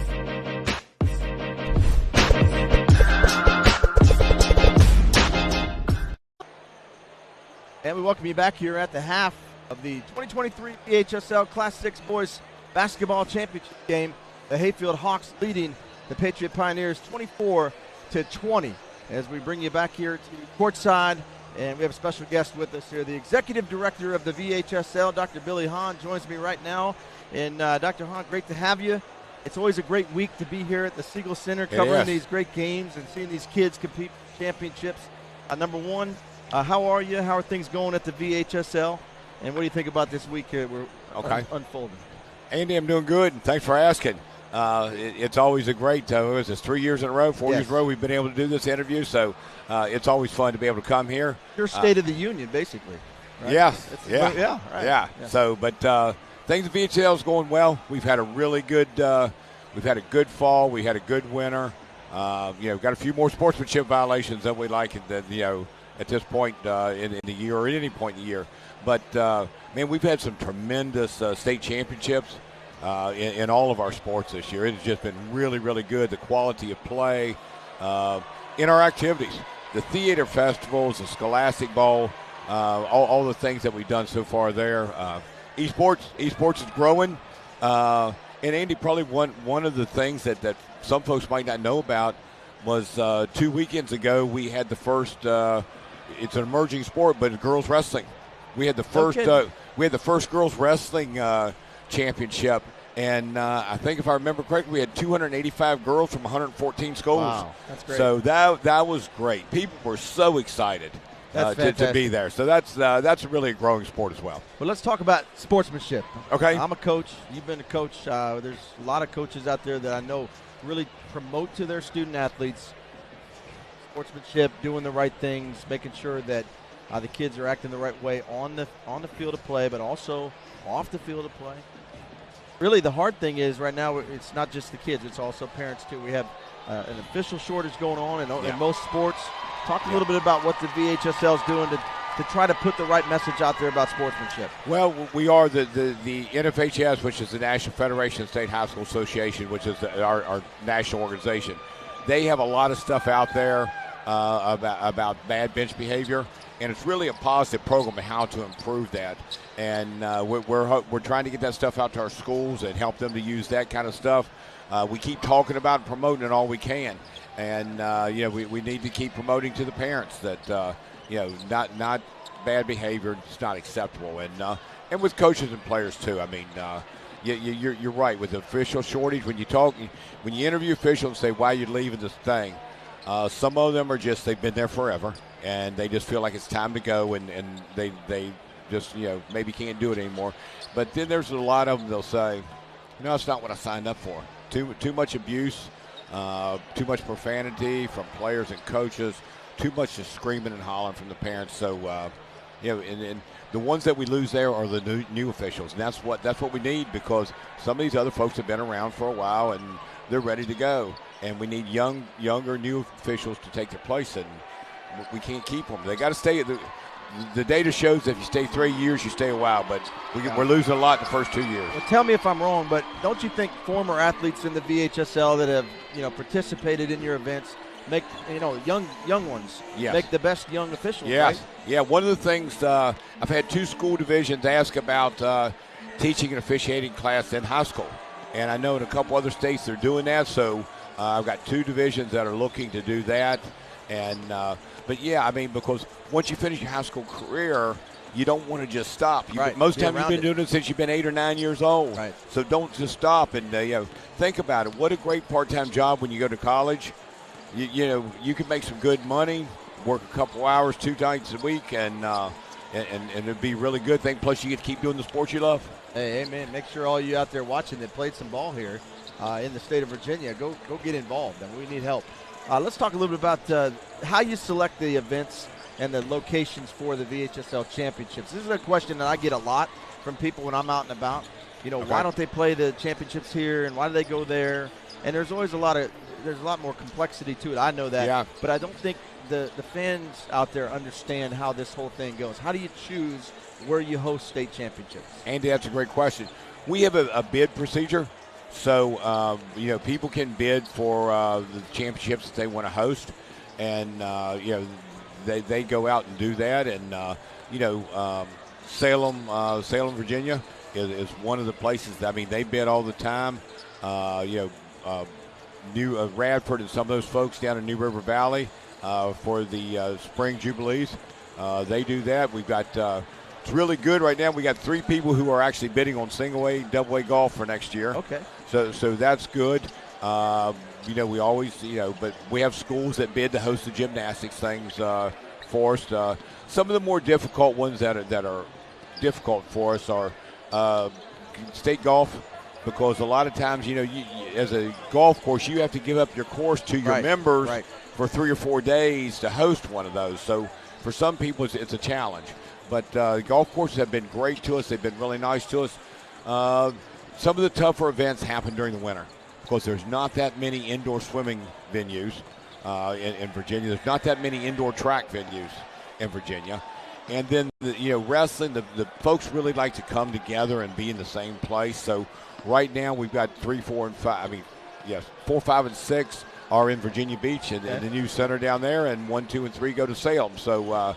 And we welcome you back here at the half of the 2023 VHSL Class 6 Boys Basketball Championship game. The Hayfield Hawks leading the Patriot Pioneers 24-20. As we bring you back here to courtside, and we have a special guest with us here. The Executive Director of the VHSL, Dr. Billy Hahn, joins me right now. And Dr. Hahn, great to have you. It's always a great week to be here at the Siegel Center covering these great games and seeing these kids compete for championships. Number one, how are you? How are things going at the VHSL? And what do you think about this week we're unfolding? Andy, I'm doing good, and thanks for asking. It's always a great. It's 3 years in a row, 4 years in a row we've been able to do this interview, so it's always fun to be able to come here. Your State of the Union, basically. Right? Yeah. So, but things at VHL is going well. We've had a really good. We've had a good fall. We had a good winter. Got a few more sportsmanship violations than we like at this point in the year or at any point in the year. But man, we've had some tremendous state championships. In all of our sports this year. It has just been really, really good. The quality of play in our activities, the theater festivals, the Scholastic Bowl, all the things that we've done so far there. Esports is growing. And Andy, probably one of the things that some folks might not know about was 2 weekends ago we had the first. It's an emerging sport, but girls wrestling. We had the first girls wrestling championship, and I think if I remember correctly, we had 285 girls from 114 schools. Wow, that's great. So that was great. People were so excited to be there. So that's really a growing sport as well. Well, let's talk about sportsmanship. Okay. I'm a coach. You've been a coach. There's a lot of coaches out there that I know really promote to their student athletes sportsmanship, doing the right things, making sure that the kids are acting the right way on the field of play, but also off the field of play. Really, the hard thing is right now it's not just the kids; it's also parents too. We have an official shortage going on in most sports. Talk a little bit about what the VHSL is doing to try to put the right message out there about sportsmanship. Well, we are the NFHS, which is the National Federation of State High School Association, which is our national organization. They have a lot of stuff out there about bad bench behavior, and it's really a positive program on how to improve that. And we're trying to get that stuff out to our schools and help them to use that kind of stuff. We keep talking about and promoting it all we can, and we need to keep promoting to the parents that not bad behavior is not acceptable, and with coaches and players too. I mean, you're right with the official shortage. When you interview officials and say why you're leaving this thing, some of them are just they've been there forever and they just feel like it's time to go, and they just maybe can't do it anymore. But then there's a lot of them, they'll say, it's not what I signed up for. Too much abuse, too much profanity from players and coaches, too much just screaming and hollering from the parents. So and the ones that we lose there are the new officials, and that's what we need, because some of these other folks have been around for a while and they're ready to go, and we need younger new officials to take their place, and we can't keep them. They got to stay. The data shows that if you stay 3 years, you stay a while, but we're losing a lot in the first 2 years. Well, tell me if I'm wrong, but don't you think former athletes in the VHSL that have participated in your events make young ones make the best young officials? Yes. Right? Yeah. One of the things I've had 2 school divisions ask about teaching an officiating class in high school, and I know in a couple other states they're doing that. So I've got 2 divisions that are looking to do that, and but yeah, I mean, because once you finish your high school career, you don't want to just stop. Most time you've been doing it since you've been 8 or 9 years old. Right. So don't just stop, and think about it. What a great part-time job when you go to college. You can make some good money, work a couple hours 2 nights a week, and it'd be a really good thing. Plus, you get to keep doing the sports you love. Hey, man, make sure all you out there watching that played some ball here in the state of Virginia, go get involved, and we need help. Let's talk a little bit about how you select the events and the locations for the VHSL championships. This is a question that I get a lot from people when I'm out and about. Why don't they play the championships here, and why do they go there? And there's always a lot more complexity to it. I know that, but I don't think the fans out there understand how this whole thing goes. How do you choose where you host state championships? Andy, that's a great question. We have a bid procedure. So, people can bid for the championships that they want to host, and, they go out and do that. And, Salem, Virginia is one of the places that, they bid all the time. New Radford and some of those folks down in New River Valley for the Spring Jubilees, they do that. We've got it's really good right now. We got 3 people who are actually bidding on single-A, double-A golf for next year. Okay. So that's good. We always, but we have schools that bid to host the gymnastics things for us. Some of the more difficult ones that are difficult for us are state golf. because a lot of times, as a golf course, you have to give up your course to your members for 3 or 4 days to host one of those. So for some people, it's a challenge. But golf courses have been great to us. They've been really nice to us. Some of the tougher events happen during the winter because there's not that many indoor swimming venues in Virginia. There's not that many indoor track venues in Virginia. And then, wrestling, the folks really like to come together and be in the same place. So right now we've got 3, 4, and 5. 4, 5, and 6 are in Virginia Beach and the new center down there, and 1, 2, and 3 go to Salem. So,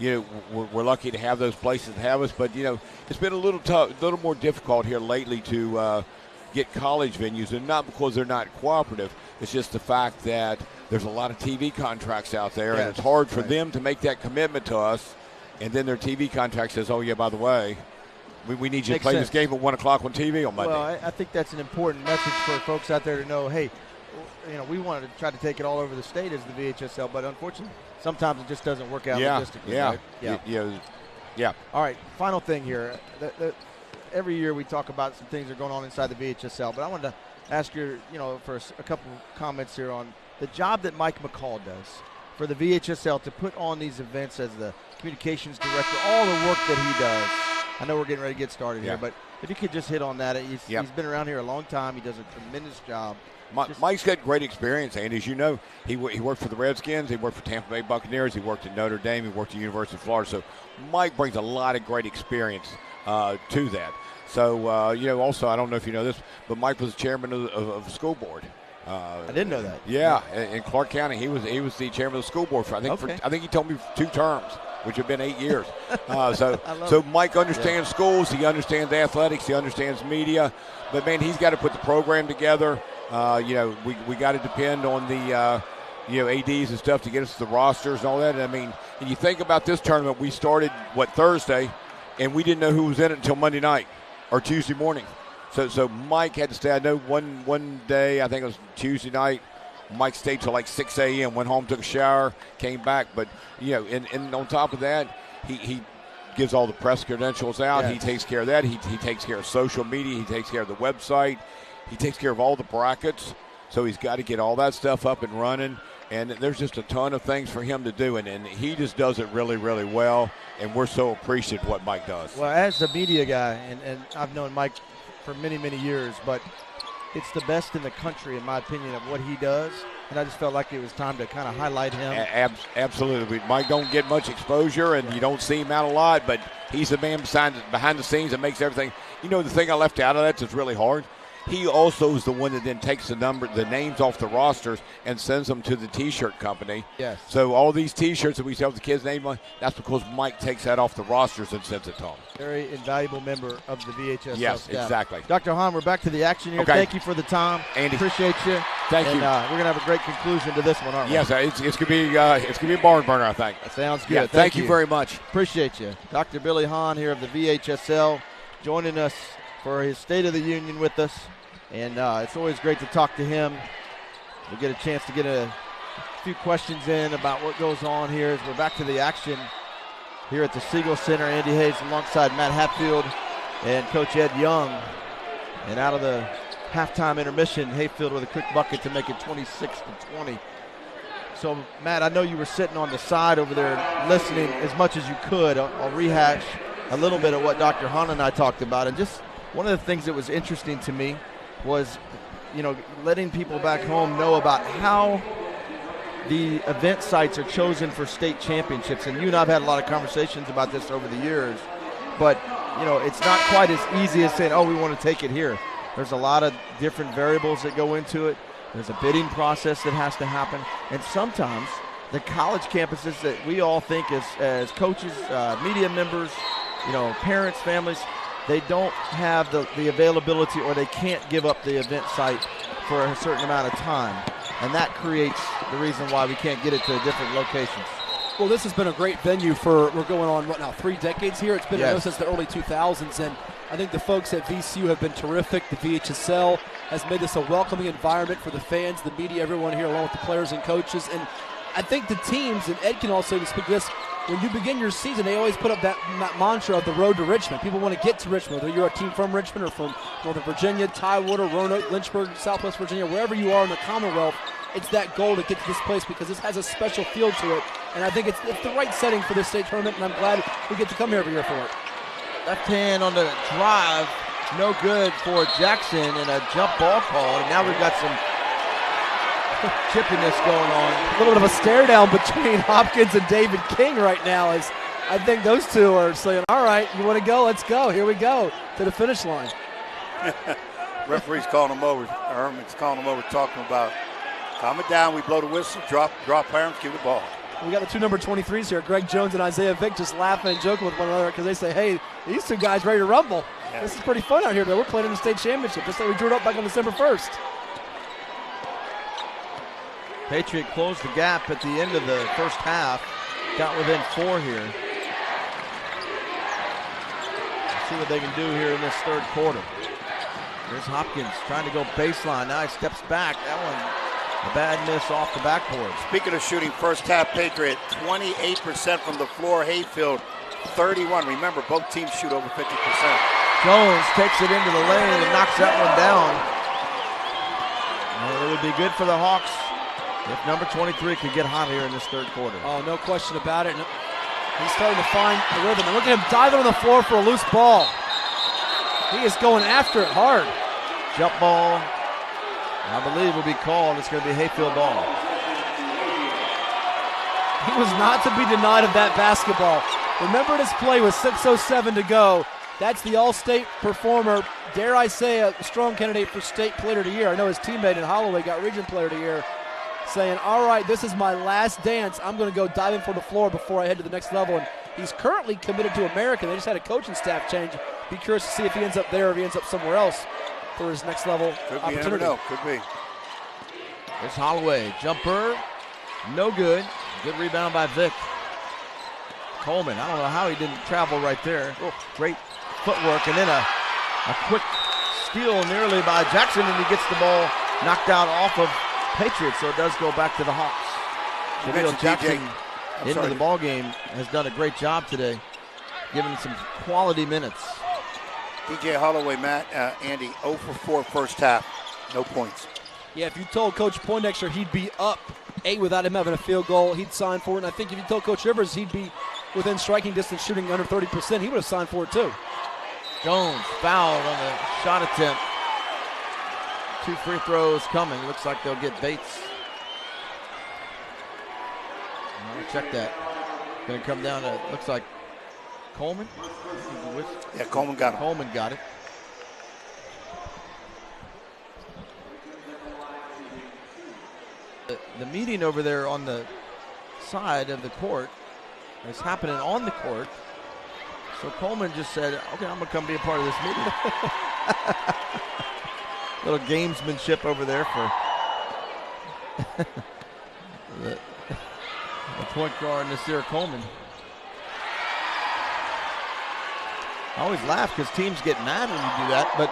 we're lucky to have those places to have us. But, it's been a little more difficult here lately to get college venues, and not because they're not cooperative. It's just the fact that there's a lot of TV contracts out there, and it's hard for them to make that commitment to us. And then their TV contract says, oh, yeah, by the way, we need you to play this game at 1 o'clock on TV on Monday. Well, I think that's an important message for folks out there to know, hey, we wanted to try to take it all over the state as the VHSL, but unfortunately, sometimes it just doesn't work out logistically. Yeah. All right, final thing here. Every year we talk about some things that are going on inside the VHSL, but I wanted to ask you, for a couple comments here on the job that Mike McCall does for the VHSL to put on these events as the communications director, all the work that he does. I know we're getting ready to get started here, but if you could just hit on that. He's been around here a long time. He does a tremendous job. Mike's got great experience, and as you know, he worked for the Redskins, he worked for Tampa Bay Buccaneers, he worked at Notre Dame, he worked at the University of Florida. So Mike brings a lot of great experience to that. So, also, I don't know if you know this, but Mike was chairman of the school board. I didn't know that. Yeah, in Clark County, he was the chairman of the school board for I think he told me 2 terms, which have been 8 years. So Mike understands schools, he understands athletics, he understands media, but man, he's got to put the program together. We got to depend on the ADs and stuff to get us the rosters and all that. And you think about this tournament, we started Thursday, and we didn't know who was in it until Monday night or Tuesday morning. So Mike had to stay. I know one day, I think it was Tuesday night, Mike stayed till like 6 a.m., went home, took a shower, came back. But, and on top of that, he gives all the press credentials out. Yes. He takes care of that. He takes care of social media. He takes care of the website. He takes care of all the brackets. So he's got to get all that stuff up and running. And there's just a ton of things for him to do. And he just does it really, really well. And we're so appreciative of what Mike does. Well, as a media guy, and I've known Mike for many, many years, but it's the best in the country, in my opinion, of what he does. And I just felt like it was time to kind of highlight him. Absolutely. Mike don't get much exposure, and you don't see him out a lot, but he's the man behind the scenes that makes everything. The thing I left out of that that's really hard, he also is the one that then takes the names off the rosters and sends them to the T-shirt company. Yes. So all these T-shirts that we sell with the kids' name on, that's because Mike takes that off the rosters and sends it to them. Very invaluable member of the VHSL Yes, staff. Exactly. Dr. Hahn, we're back to the action here. Okay. Thank you for the time. Andy. Appreciate you. Thank you. And we're going to have a great conclusion to this one, aren't we? Yes, it's going to be a barn burner, I think. That sounds good. Yeah, thank you very much. Appreciate you. Dr. Billy Hahn here of the VHSL joining us for his State of the Union with us. And it's always great to talk to him. We'll get a chance to get a few questions in about what goes on here as we're back to the action here at the Siegel Center. Andy Hayes alongside Matt Hatfield and Coach Ed Young. And out of the halftime intermission, Hayfield with a quick bucket to make it 26-20. So, Matt, I know you were sitting on the side over there listening as much as you could. I'll rehash a little bit of what Dr. Hahn and I talked about. And just one of the things that was interesting to me was, letting people back home know about how the event sites are chosen for state championships. And you and I have had a lot of conversations about this over the years. But, it's not quite as easy as saying, oh, we want to take it here. There's a lot of different variables that go into it. There's a bidding process that has to happen. And sometimes the college campuses that we all think as coaches, media members, parents, families, they don't have the availability, or they can't give up the event site for a certain amount of time. And that creates the reason why we can't get it to different locations. Well, this has been a great venue we're going on, 3 decades here? It's been since the early 2000s, and I think the folks at VCU have been terrific. The VHSL has made this a welcoming environment for the fans, the media, everyone here, along with the players and coaches. And I think the teams, and Ed can also speak to this, when you begin your season, they always put up that mantra of the road to Richmond. People want to get to Richmond, whether you're a team from Richmond or from Northern Virginia, Tidewater, Roanoke, Lynchburg, Southwest Virginia, wherever you are in the Commonwealth, it's that goal to get to this place because this has a special feel to it. And I think it's the right setting for this state tournament, and I'm glad we get to come here every year for it. Left hand on the drive, no good for Jackson, and a jump ball call. And now we've got some chippiness going on. A little bit of a stare down between Hopkins and David King right now, as I think those two are saying, all right, you want to go? Let's go. Here we go to the finish line. Referee's calling him over. Herman's calling him over, talking about calm it down. We blow the whistle, drop parents, give the ball. We got the two number 23s here, Greg Jones and Isaiah Vick, just laughing and joking with one another because they say, hey, these two guys ready to rumble. Yeah. This is pretty fun out here, but we're playing in the state championship, just like we drew it up back on December 1st. Patriot closed the gap at the end of the first half. Got within 4 here. Let's see what they can do here in this third quarter. There's Hopkins trying to go baseline. Now he steps back. That one, a bad miss off the backboard. Speaking of shooting, first half Patriot, 28% from the floor. Hayfield, 31. Remember, both teams shoot over 50%. Jones takes it into the lane and knocks that one down. And it would be good for the Hawks if number 23 could get hot here in this third quarter. Oh, no question about it. He's starting to find the rhythm. And look at him diving on the floor for a loose ball. He is going after it hard. Jump ball, I believe, will be called. It's going to be Hayfield ball. He was not to be denied of that basketball. Remember this play with 6:07 to go. That's the all-state performer, dare I say, a strong candidate for state player of the year. I know his teammate in Holloway got region player of the year, saying, all right, this is my last dance. I'm going to go diving for the floor before I head to the next level. And he's currently committed to American. They just had a coaching staff change. Be curious to see if he ends up there or if he ends up somewhere else for his next level opportunity. You never know. Could be. There's Holloway. Jumper, no good. Good rebound by Vick. Coleman, I don't know how he didn't travel right there. Oh, great footwork, and then a quick steal nearly by Jackson, and he gets the ball knocked out off of Patriots, so it does go back to the Hawks. Jamil Jackson into the ball game has done a great job today, giving some quality minutes. DJ Holloway, Matt, Andy, 0 for 4 first half, no points. Yeah, if you told Coach Poindexter he'd be up 8 without him having a field goal, he'd sign for it. And I think if you told Coach Rivers he'd be within striking distance shooting under 30%, he would have signed for it too. Jones fouled on the shot attempt. 2 free throws coming. Looks like they'll get Bates. I'll check that. Going to come down to, looks like Coleman. Yeah, Coleman got it. Coleman got it. The meeting over there on the side of the court is happening on the court. So Coleman just said, okay, I'm going to come be a part of this meeting. Little gamesmanship over there for the point guard, Nasir Coleman. I always laugh because teams get mad when you do that, but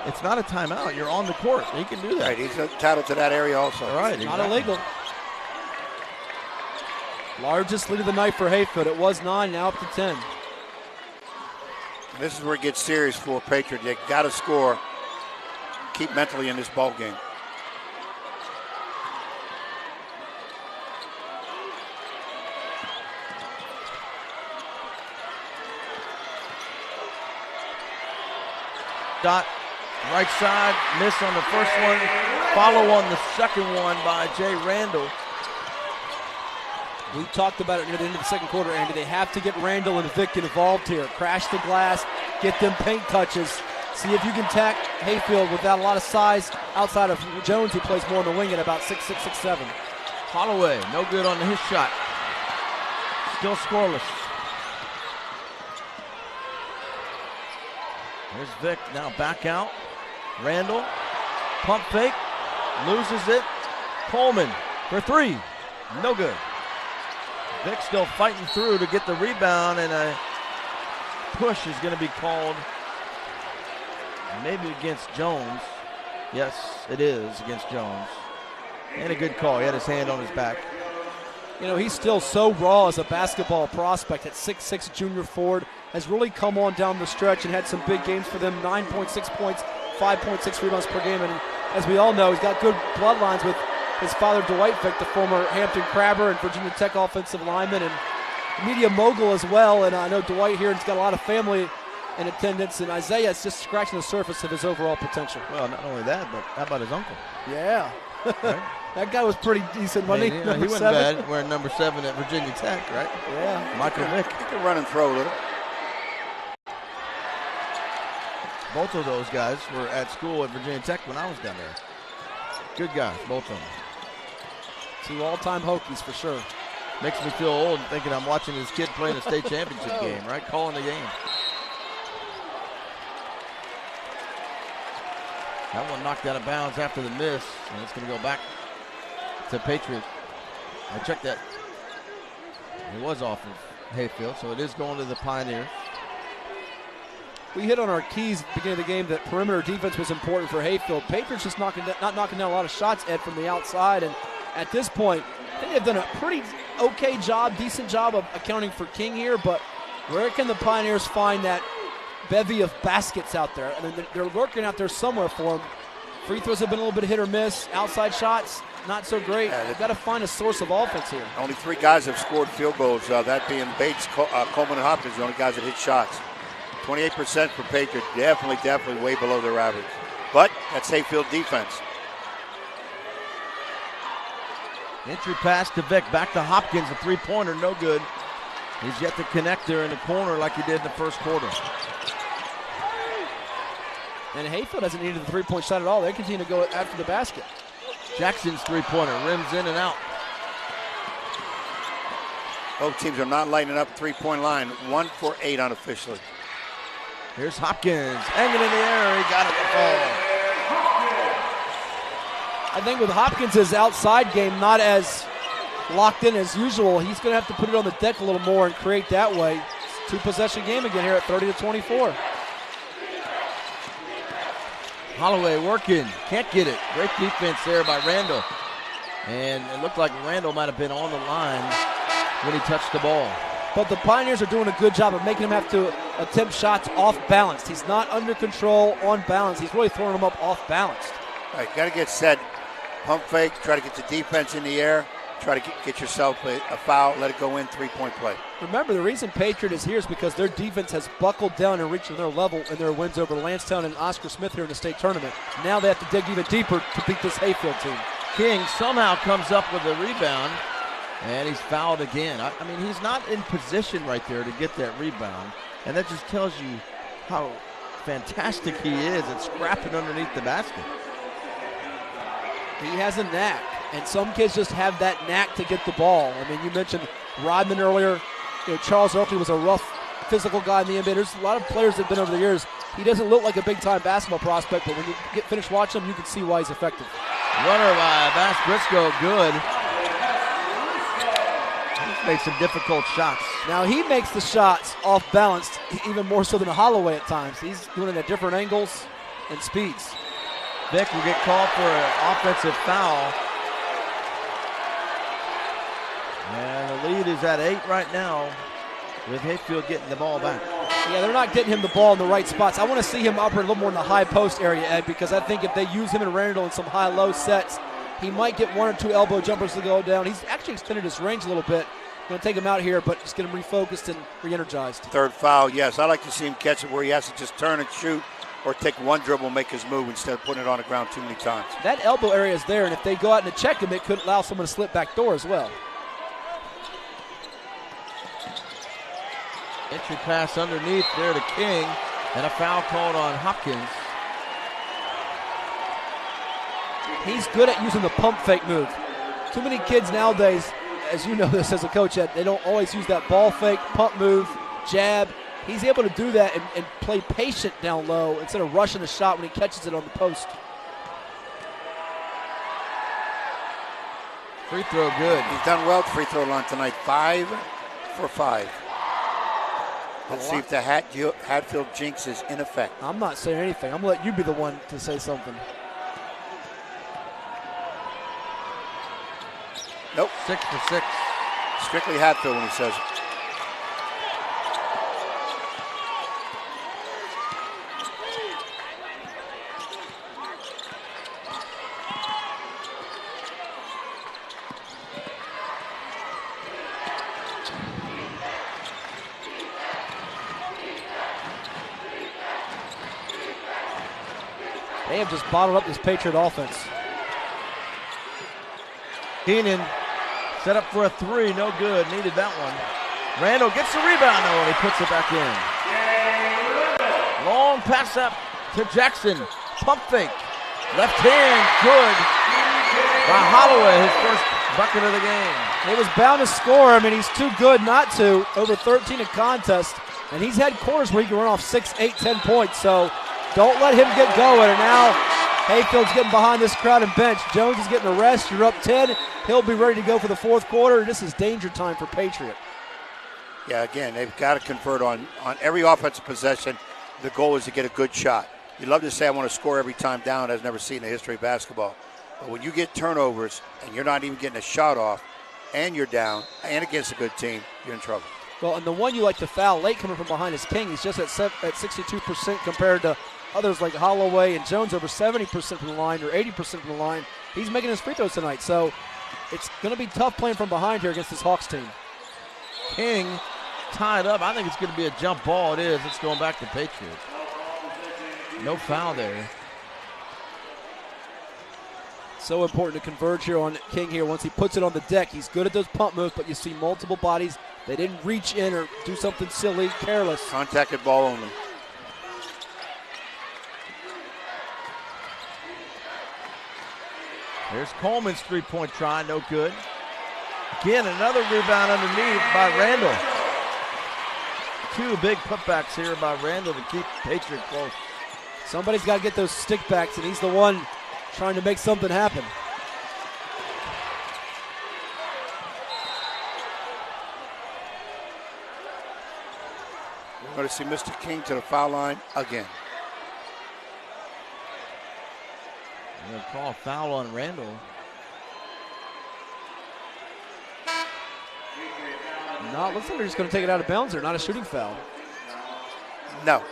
it's not a timeout. You're on the court. He can do that. Right, he's entitled to that area also. All right, not illegal. Largest lead of the night for Hayfield. It was 9, now up to 10. This is where it gets serious for Patriot. You got to score. Keep mentally in this ball game. Dot, right side, miss on the first one. Follow on the second one by Jay Randall. We talked about it near the end of the second quarter, Andy. They have to get Randall and Vick involved here. Crash the glass, get them paint touches. See if you can attack Hayfield without a lot of size outside of Jones, who plays more on the wing at about 6'6", 6'7". Holloway, no good on his shot. Still scoreless. There's Vick, now back out. Randall, pump fake, loses it. Coleman for 3, no good. Vick still fighting through to get the rebound, and a push is going to be called. Maybe against Jones. Yes, it is against Jones. And a good call. He had his hand on his back. You know, he's still so raw as a basketball prospect at 6'6", junior forward. Has really come on down the stretch and had some big games for them, 9.6 points, 5.6 rebounds per game. And as we all know, he's got good bloodlines with his father, Dwight Fick, the former Hampton Crabber and Virginia Tech offensive lineman and media mogul as well. And I know Dwight here has got a lot of family in attendance, and Isaiah is just scratching the surface of his overall potential. Well, not only that, but how about his uncle? Yeah. Right? That guy was pretty decent, wasn't he? He wasn't bad wearing number 7 at Virginia Tech, right? Yeah. Michael Vick. He can run and throw a little. Both of those guys were at school at Virginia Tech when I was down there. Good guys, both of them. 2 all-time Hokies for sure. Makes me feel old thinking I'm watching this kid playing a state championship game, right? Calling the game. That one knocked out of bounds after the miss, and it's going to go back to Patriot. I checked that. It was off of Hayfield, so it is going to the Pioneers. We hit on our keys at the beginning of the game that perimeter defense was important for Hayfield. Patriots just not knocking down a lot of shots, Ed, from the outside. And at this point, I think they've done a pretty okay job, decent job of accounting for King here. But where can the Pioneers find that bevy of baskets out there? I mean, they're lurking out there somewhere for them. Free throws have been a little bit hit or miss. Outside shots, not so great. They've got to find a source of offense here. Only 3 guys have scored field goals, that being Bates, Coleman, and Hopkins, the only guys that hit shots. 28% for Patriot, definitely way below their average. But that's Hayfield defense. Entry pass to Vick, back to Hopkins, a three-pointer, no good. He's yet to connect there in the corner like he did in the first quarter. And Hayfield hasn't needed the three-point shot at all. They continue to go after the basket. Jackson's three-pointer, rims in and out. Both teams are not lighting up three-point line. 1 for 8 unofficially. Here's Hopkins, hanging in the air, he got it to fall. I think with Hopkins' outside game not as locked in as usual, he's going to have to put it on the deck a little more and create that way. 2-possession game again here at 30-24. Holloway working, can't get it. Great defense there by Randall. And it looked like Randall might have been on the line when he touched the ball. But the Pioneers are doing a good job of making him have to attempt shots off balance. He's not under control on balance. He's really throwing them up off balance. All right, got to get set. Pump fake, try to get the defense in the air, try to get yourself a foul, let it go in, three-point play. Remember, the reason Patriot is here is because their defense has buckled down and reached their level in their wins over Lansdowne and Oscar Smith here in the state tournament. Now they have to dig even deeper to beat this Hayfield team. King somehow comes up with a rebound, and he's fouled again. I mean, he's not in position right there to get that rebound, and that just tells you how fantastic he is at scrapping underneath the basket. He has a knack, and some kids just have that knack to get the ball. I mean, you mentioned Rodman earlier. You know, Charles Oakley was a rough, physical guy in the NBA. There's a lot of players that have been over the years. He doesn't look like a big-time basketball prospect, but when you get finished watching him, you can see why he's effective. Runner by Bass Briscoe, good. He's made some difficult shots. Now he makes the shots off balance, even more so than Holloway at times. He's doing it at different angles and speeds. Vick will get called for an offensive foul. And the lead is at 8 right now, with Hayfield getting the ball back. Yeah, they're not getting him the ball in the right spots. I want to see him operate a little more in the high post area, Ed, because I think if they use him and Randall in some high-low sets, he might get 1 or 2 elbow jumpers to go down. He's actually extended his range a little bit. Going to take him out here, but just get him refocused and re-energized. Third foul, yes. I like to see him catch it where he has to just turn and shoot or take one dribble and make his move instead of putting it on the ground too many times. That elbow area is there, and if they go out and check him, it could allow someone to slip back door as well. Entry pass underneath there to King, and a foul called on Hopkins. He's good at using the pump fake move. Too many kids nowadays, as you know this as a coach, they don't always use that ball fake, pump move, jab. He's able to do that and play patient down low instead of rushing the shot when he catches it on the post. Free throw good. He's done well at the free throw line tonight. 5 for 5. Let's see if the Hatfield jinx is in effect. I'm not saying anything. I'm going to let you be the one to say something. Nope. 6 for 6. Strictly Hatfield when he says it. They have just bottled up this Patriot offense. Keenan set up for a three, no good, needed that one. Randall gets the rebound, though, and he puts it back in. Long pass up to Jackson, pump fake, left hand, good by Holloway, his first bucket of the game. He was bound to score. I mean, he's too good not to. Over 13 in contest, and he's had quarters where he can run off 6, 8, 10 points, so don't let him get going. And now Hayfield's getting behind this crowd and bench. Jones is getting a rest. You're up 10. He'll be ready to go for the fourth quarter. This is danger time for Patriot. Yeah, again, they've got to convert on every offensive possession. The goal is to get a good shot. You'd love to say I want to score every time down. I've never seen in the history of basketball. But when you get turnovers and you're not even getting a shot off and you're down and against a good team, you're in trouble. Well, and the one you like to foul late coming from behind is King. He's just at 62% compared to others like Holloway and Jones over 70% from the line or 80% from the line. He's making his free throws tonight, so it's going to be tough playing from behind here against this Hawks team. King tied up. I think it's going to be a jump ball. It is. It's going back to Patriots. No foul there. So important to converge here on King here. Once he puts it on the deck, he's good at those pump moves, but you see multiple bodies. They didn't reach in or do something silly, careless. Contacted ball only. There's Coleman's three-point try, no good. Again, another rebound underneath by Randall. Two big putbacks here by Randall to keep Patriot close. Somebody's got to get those stickbacks, and he's the one trying to make something happen. We're going to see Mr. King to the foul line again. They're going to call a foul on Randall. No, it looks like they're just going to take it out of bounds there, not a shooting foul. No.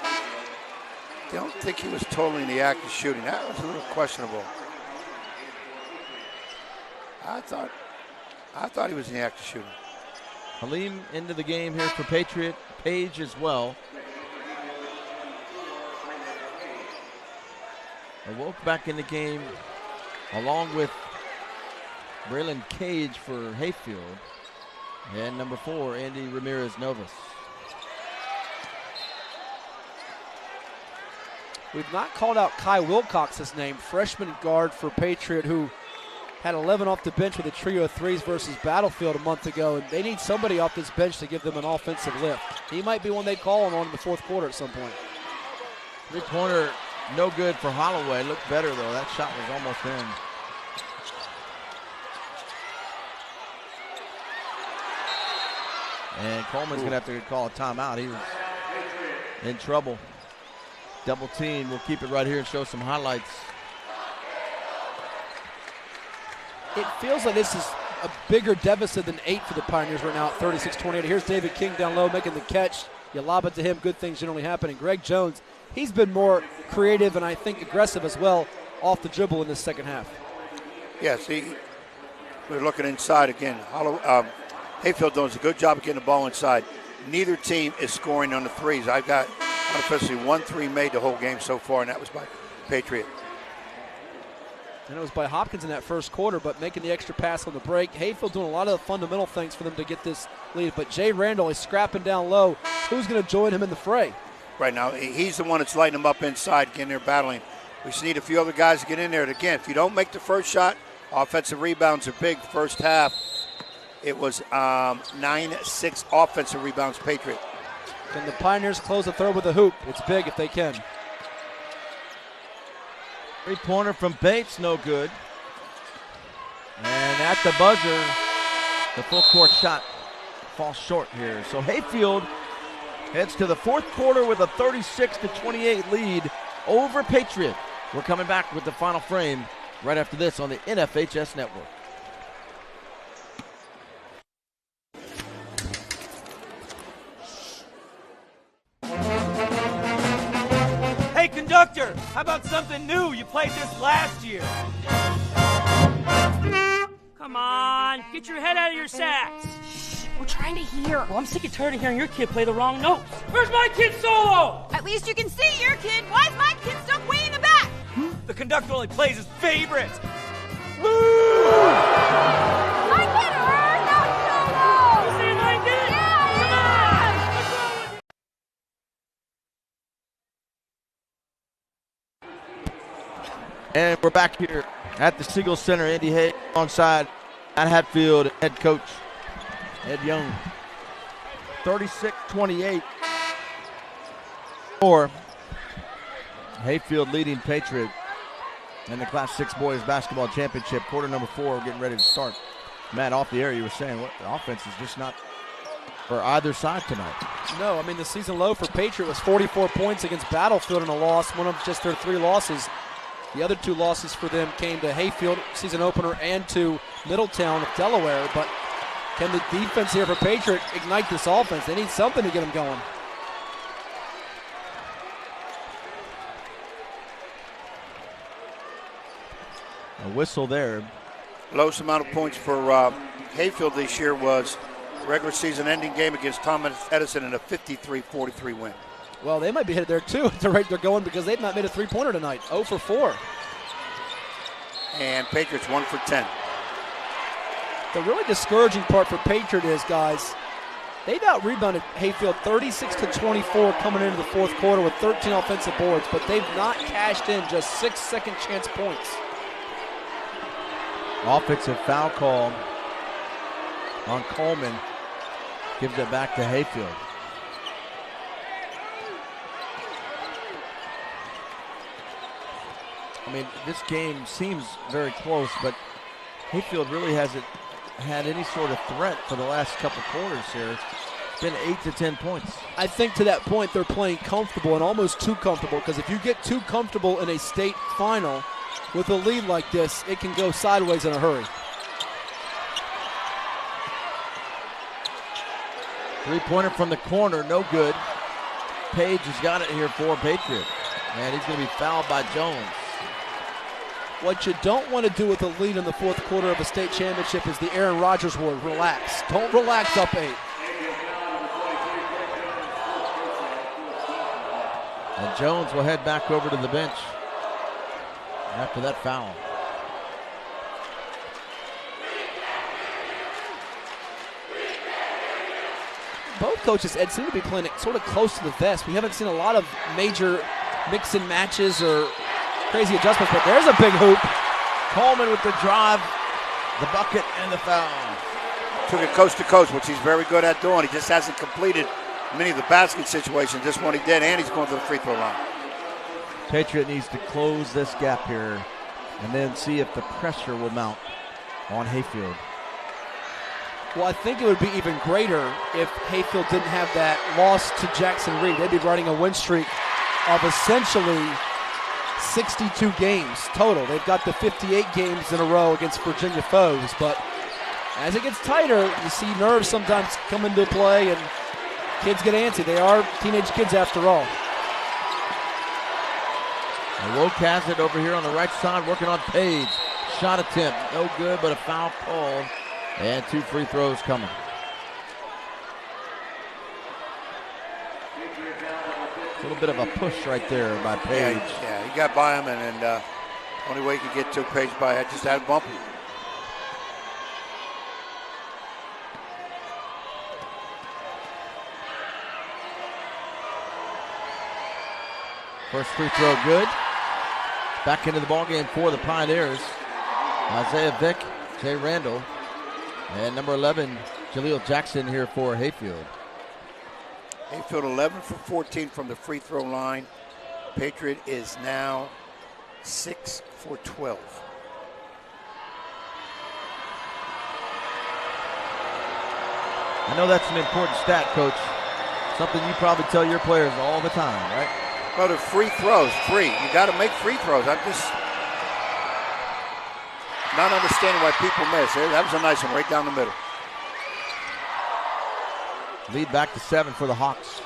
I don't think he was totally in the act of shooting. That was a little questionable. I thought he was in the act of shooting. Halim into the game here for Patriot. Page as well. Awoke back in the game along with Braylon Cage for Hayfield. And number 4, Andy Ramirez-Novas. We've not called out Kai Wilcox's name, freshman guard for Patriot, who had 11 off the bench with a trio of threes versus Battlefield a month ago, and they need somebody off this bench to give them an offensive lift. He might be one they call on in the fourth quarter at some point. Three-pointer, no good for Holloway. Looked better, though. That shot was almost in. And Coleman's going to have to call a timeout. He was in trouble. Double team. We'll keep it right here and show some highlights. It feels like this is a bigger deficit than 8 for the Pioneers right now at 36-28. Here's David King down low making the catch. You lob it to him, good things generally happen. And Greg Jones, he's been more creative and I think aggressive as well off the dribble in this second half. Yeah, see, we're looking inside again. Hayfield does a good job of getting the ball inside. Neither team is scoring on the threes. I've got unofficially 1 3 made the whole game so far, and that was by Patriot. And it was by Hopkins in that first quarter, but making the extra pass on the break. Hayfield doing a lot of the fundamental things for them to get this lead. But Jay Randall is scrapping down low. Who's going to join him in the fray? Right now, he's the one that's lighting them up inside, getting there battling. We just need a few other guys to get in there. And again, if you don't make the first shot, offensive rebounds are big. First half, it was 9-6 offensive rebounds, Patriot. Can the Pioneers close the third with a hoop? It's big if they can. Three-pointer from Bates, no good. And at the buzzer, the full-court shot falls short here. So Hayfield heads to the fourth quarter with a 36-28 lead over Patriot. We're coming back with the final frame right after this on the NFHS Network. year. How about something new? You played this last year. Come on, get your head out of your sacks. Shh, we're trying to hear. Well, I'm sick and tired of hearing your kid play the wrong notes. Where's my kid's solo? At least you can see your kid. Why is my kid stuck way in the back? The conductor only plays his favorites. My kid heard that solo! You saying I did? Yeah, Come on! What's wrong with you? And we're back here at the Siegel Center. Andy Hay alongside at Hatfield head coach Ed Young. 36-28 for Hayfield leading Patriot in the Class 6 Boys Basketball Championship. Quarter number 4 getting ready to start. Matt, off the air, you were saying what the offense is just not for either side tonight. No, I mean the season low for Patriot was 44 points against Battlefield in a loss, one of just their 3 losses. The other 2 losses for them came to Hayfield, season opener, and to Middletown of Delaware. But can the defense here for Patriot ignite this offense? They need something to get them going. A whistle there. Lowest amount of points for Hayfield this year was the regular season ending game against Thomas Edison in a 53-43 win. Well, they might be headed there too at the rate they're going because they've not made a 3-pointer tonight. 0 for 4. And Patriots 1 for 10. The really discouraging part for Patriot is, guys, they've out-rebounded Hayfield 36-24 coming into the fourth quarter with 13 offensive boards, but they've not cashed in just 6 second chance points. Offensive foul call on Coleman. Gives it back to Hayfield. I mean, this game seems very close, but Hayfield really hasn't had any sort of threat for the last couple quarters here. It's been 8 to 10 points. I think to that point they're playing comfortable and almost too comfortable, because if you get too comfortable in a state final with a lead like this, it can go sideways in a hurry. Three-pointer from the corner, no good. Page has got it here for Patriot. And he's going to be fouled by Jones. What you don't want to do with a lead in the fourth quarter of a state championship is the Aaron Rodgers word, relax. Don't relax up 8. And Jones will head back over to the bench after that foul. Both coaches, Ed, seem to be playing it sort of close to the vest. We haven't seen a lot of major mix and matches or crazy adjustments, but there's a big hoop. Coleman with the drive, the bucket, and the foul. Took it coast to coast, which he's very good at doing. He just hasn't completed many of the basket situations. This one he did, and he's going to the free throw line. Patriot needs to close this gap here and then see if the pressure will mount on Hayfield. Well, I think it would be even greater if Hayfield didn't have that loss to Jackson Reed. They'd be riding a win streak of essentially 62 games total. They've got the 58 games in a row against Virginia foes, but as it gets tighter, you see nerves sometimes come into play and kids get antsy. They are teenage kids after all. And Woke has it over here on the right side, working on Page. Shot attempt, no good, but a foul called. And 2 free throws coming. A little bit of a push right there by Page. Yeah, he got by him, and only way he could get to Page by just had to bump him. First free throw good. Back into the ballgame for the Pioneers. Isaiah Vick, Jay Randall, and number 11, Jaleel Jackson here for Hayfield. Hayfield 11 for 14 from the free throw line. Patriot is now 6 for 12. I know that's an important stat, Coach. Something you probably tell your players all the time, right? Well, the free throws, free. You got to make free throws. I'm just not understanding why people miss. That was a nice one right down the middle. Lead back to 7 for the Hawks.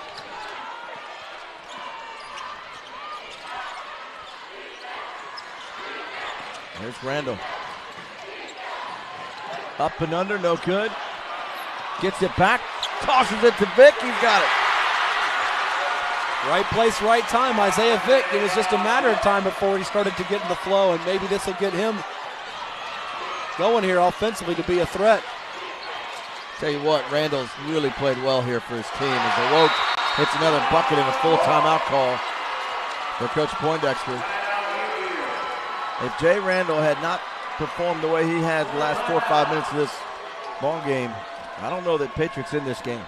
There's Randall. Up and under, no good. Gets it back, tosses it to Vick. He's got it. Right place, right time. Isaiah Vick. It was just a matter of time before he started to get in the flow, and maybe this will get him going here offensively to be a threat. Tell you what, Randall's really played well here for his team as Awoke hits another bucket and a full timeout call for Coach Poindexter. If Jay Randall had not performed the way he has the last 4 or 5 minutes of this ball game, I don't know that Patriots in this game.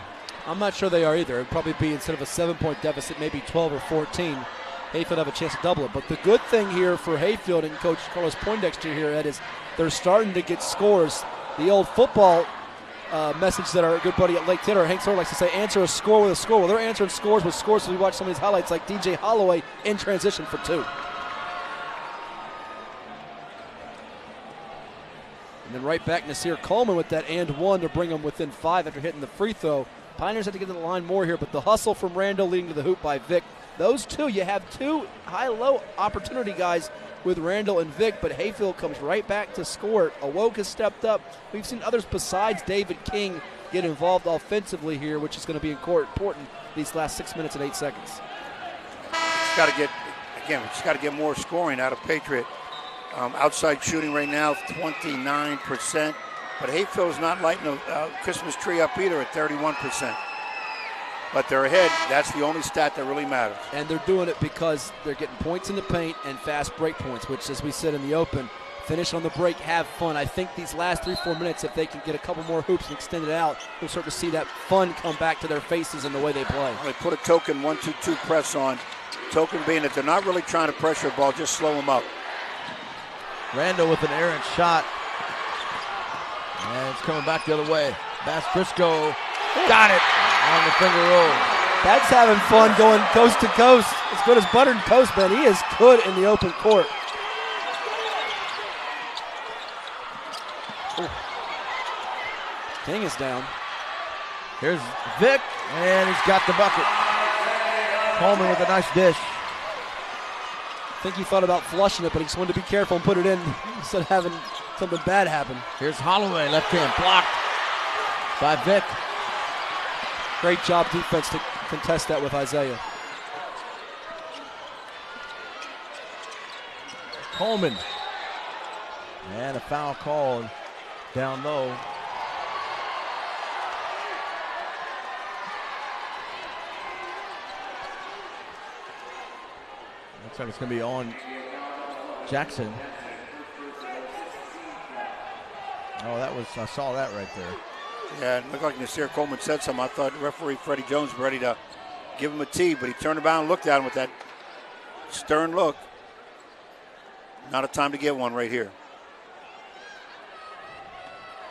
I'm not sure they are either. It'd probably be, instead of a 7-point deficit, maybe 12 or 14. Hayfield have a chance to double it. But the good thing here for Hayfield and Coach Carlos Poindexter here, Ed, is they're starting to get scores. The old football message that our good buddy at Lake Taylor, Hank Sawyer, likes to say, answer a score with a score. Well, they're answering scores with scores, so we watch some of these highlights like DJ Holloway in transition for 2. And then right back, Nasir Coleman with that and 1 to bring them within 5 after hitting the free throw. Pioneers have to get to the line more here, but the hustle from Randall leading to the hoop by Vick. Those two, you have 2 high-low opportunity guys with Randall and Vick, but Hayfield comes right back to score it. Awoke has stepped up. We've seen others besides David King get involved offensively here, which is going to be important these last 6 minutes and 8 seconds. Just got to get, again, we just got to get more scoring out of Patriot. Outside shooting right now, 29%. But Hayfield's not lighting a Christmas tree up either at 31%. But they're ahead. That's the only stat that really matters. And they're doing it because they're getting points in the paint and fast break points, which, as we said in the open, finish on the break, have fun. I think these last 3-4 minutes, if they can get a couple more hoops and extend it out, we'll start to see that fun come back to their faces in the way they play. They put a token 1-2-2 press on. Token being that they're not really trying to pressure a ball, just slow them up. Randall with an errant shot. And it's coming back the other way. Bass Briscoe got it on the finger roll. That's having fun going coast to coast. As good as buttered toast, man. He is good in the open court. Ooh. King is down. Here's Vick, and he's got the bucket. Coleman with a nice dish. I think he thought about flushing it, but he just wanted to be careful and put it in instead of having something bad happen. Here's Holloway, left hand blocked by Vick. Great job defense to contest that with Isaiah. Coleman. And a foul called down low. Looks like it's going to be on Jackson. Oh, I saw that right there. Yeah, it looked like Nasir Coleman said something. I thought referee Freddie Jones was ready to give him a tee, but he turned around and looked at him with that stern look. Not a time to get one right here.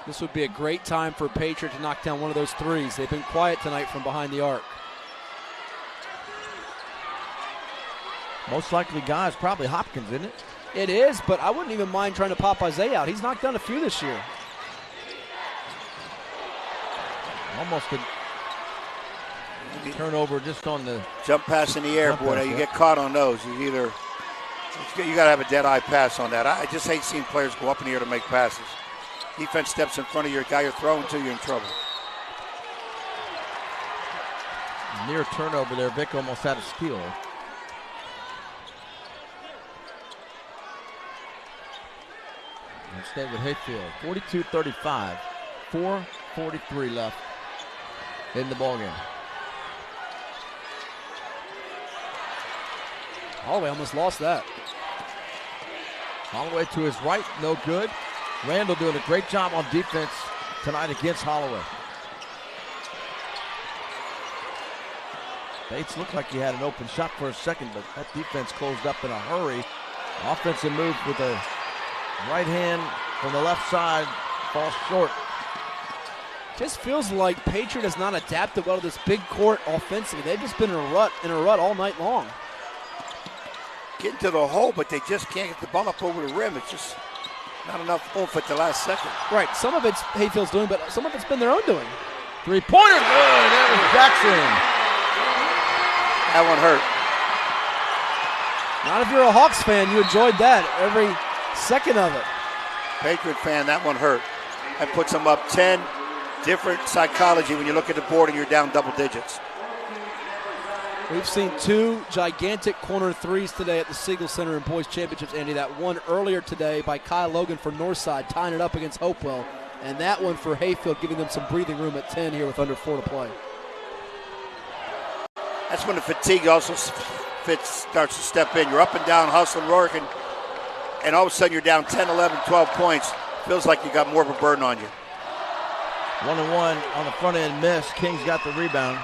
This would be a great time for Patriot to knock down one of those threes. They've been quiet tonight from behind the arc. Most likely guy is probably Hopkins, isn't it? It is, but I wouldn't even mind trying to pop Isaiah out. He's knocked down a few this year. Almost a turnover just on the jump pass in the air, boy. You get caught on those. You got to have a dead eye pass on that. I just hate seeing players go up in the air to make passes. Defense steps in front of your guy you're throwing to, you're in trouble. Near turnover there. Vick almost had a steal. And stay with Hayfield. 42-35. 4:43 left in the ballgame. Holloway almost lost that. Holloway to his right, no good. Randall doing a great job on defense tonight against Holloway. Bates looked like he had an open shot for a second, but that defense closed up in a hurry. Offensive move with a right hand from the left side, falls short. Just feels like Patriot has not adapted well to this big court offensively. They've just been in a rut all night long. Getting to the hole, but they just can't get the ball up over the rim. It's just not enough oomph at the last second. Right, some of it's Hayfield's doing, but some of it's been their own doing. Three-pointer, good, that was Jackson. That one hurt. Not if you're a Hawks fan, you enjoyed that. Second of it. Patriot fan, that one hurt. That puts them up 10. Different psychology when you look at the board and you're down double digits. We've seen 2 gigantic corner threes today at the Siegel Center in Boys Championships, Andy. That one earlier today by Kyle Logan for Northside, tying it up against Hopewell. And that one for Hayfield, giving them some breathing room at 10 here with under 4 to play. That's when the fatigue also starts to step in. You're up and down, hustling, working, and all of a sudden you're down 10, 11, 12 points. Feels like you got more of a burden on you. 1-1 on the front end miss. Kings got the rebound.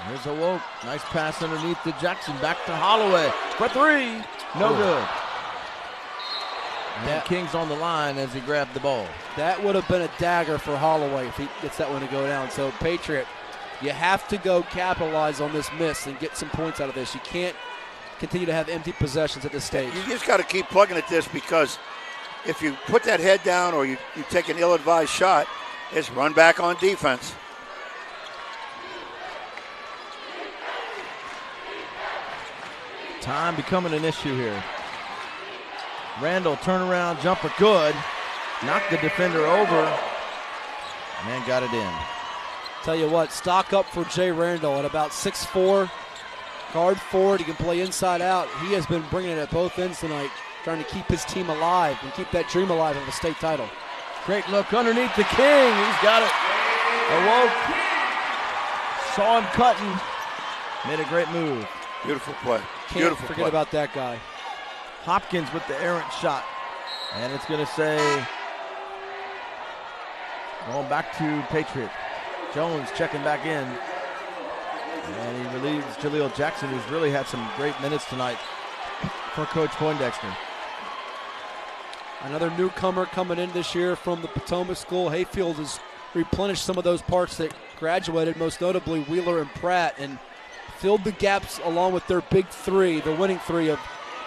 Here's a Woke. Nice pass underneath to Jackson. Back to Holloway for 3. No good. And Kings on the line as he grabbed the ball. That would have been a dagger for Holloway if he gets that one to go down. So, Patriot, you have to go capitalize on this miss and get some points out of this. You can't continue to have empty possessions at this stage. You just got to keep plugging at this, because if you put that head down or you take an ill-advised shot, it's run back on defense. Time becoming an issue here. Randall, turnaround jumper, good. Knocked the defender over and got it in. Tell you what, stock up for Jay Randall at about 6'4", guard forward. He can play inside out. He has been bringing it at both ends tonight, trying to keep his team alive and keep that dream alive of a state title. Great look underneath the King. He's got it. Awoke. Saw him cutting. Made a great move. Beautiful play. Can't forget about that guy. Hopkins with the errant shot. And it's going to say, going back to Patriot. Jones checking back in. And he relieves Jaleel Jackson, who's really had some great minutes tonight for Coach Poindexter. Another newcomer coming in this year from the Potomac School. Hayfield has replenished some of those parts that graduated, most notably Wheeler and Pratt, and filled the gaps along with their big 3, the winning 3 of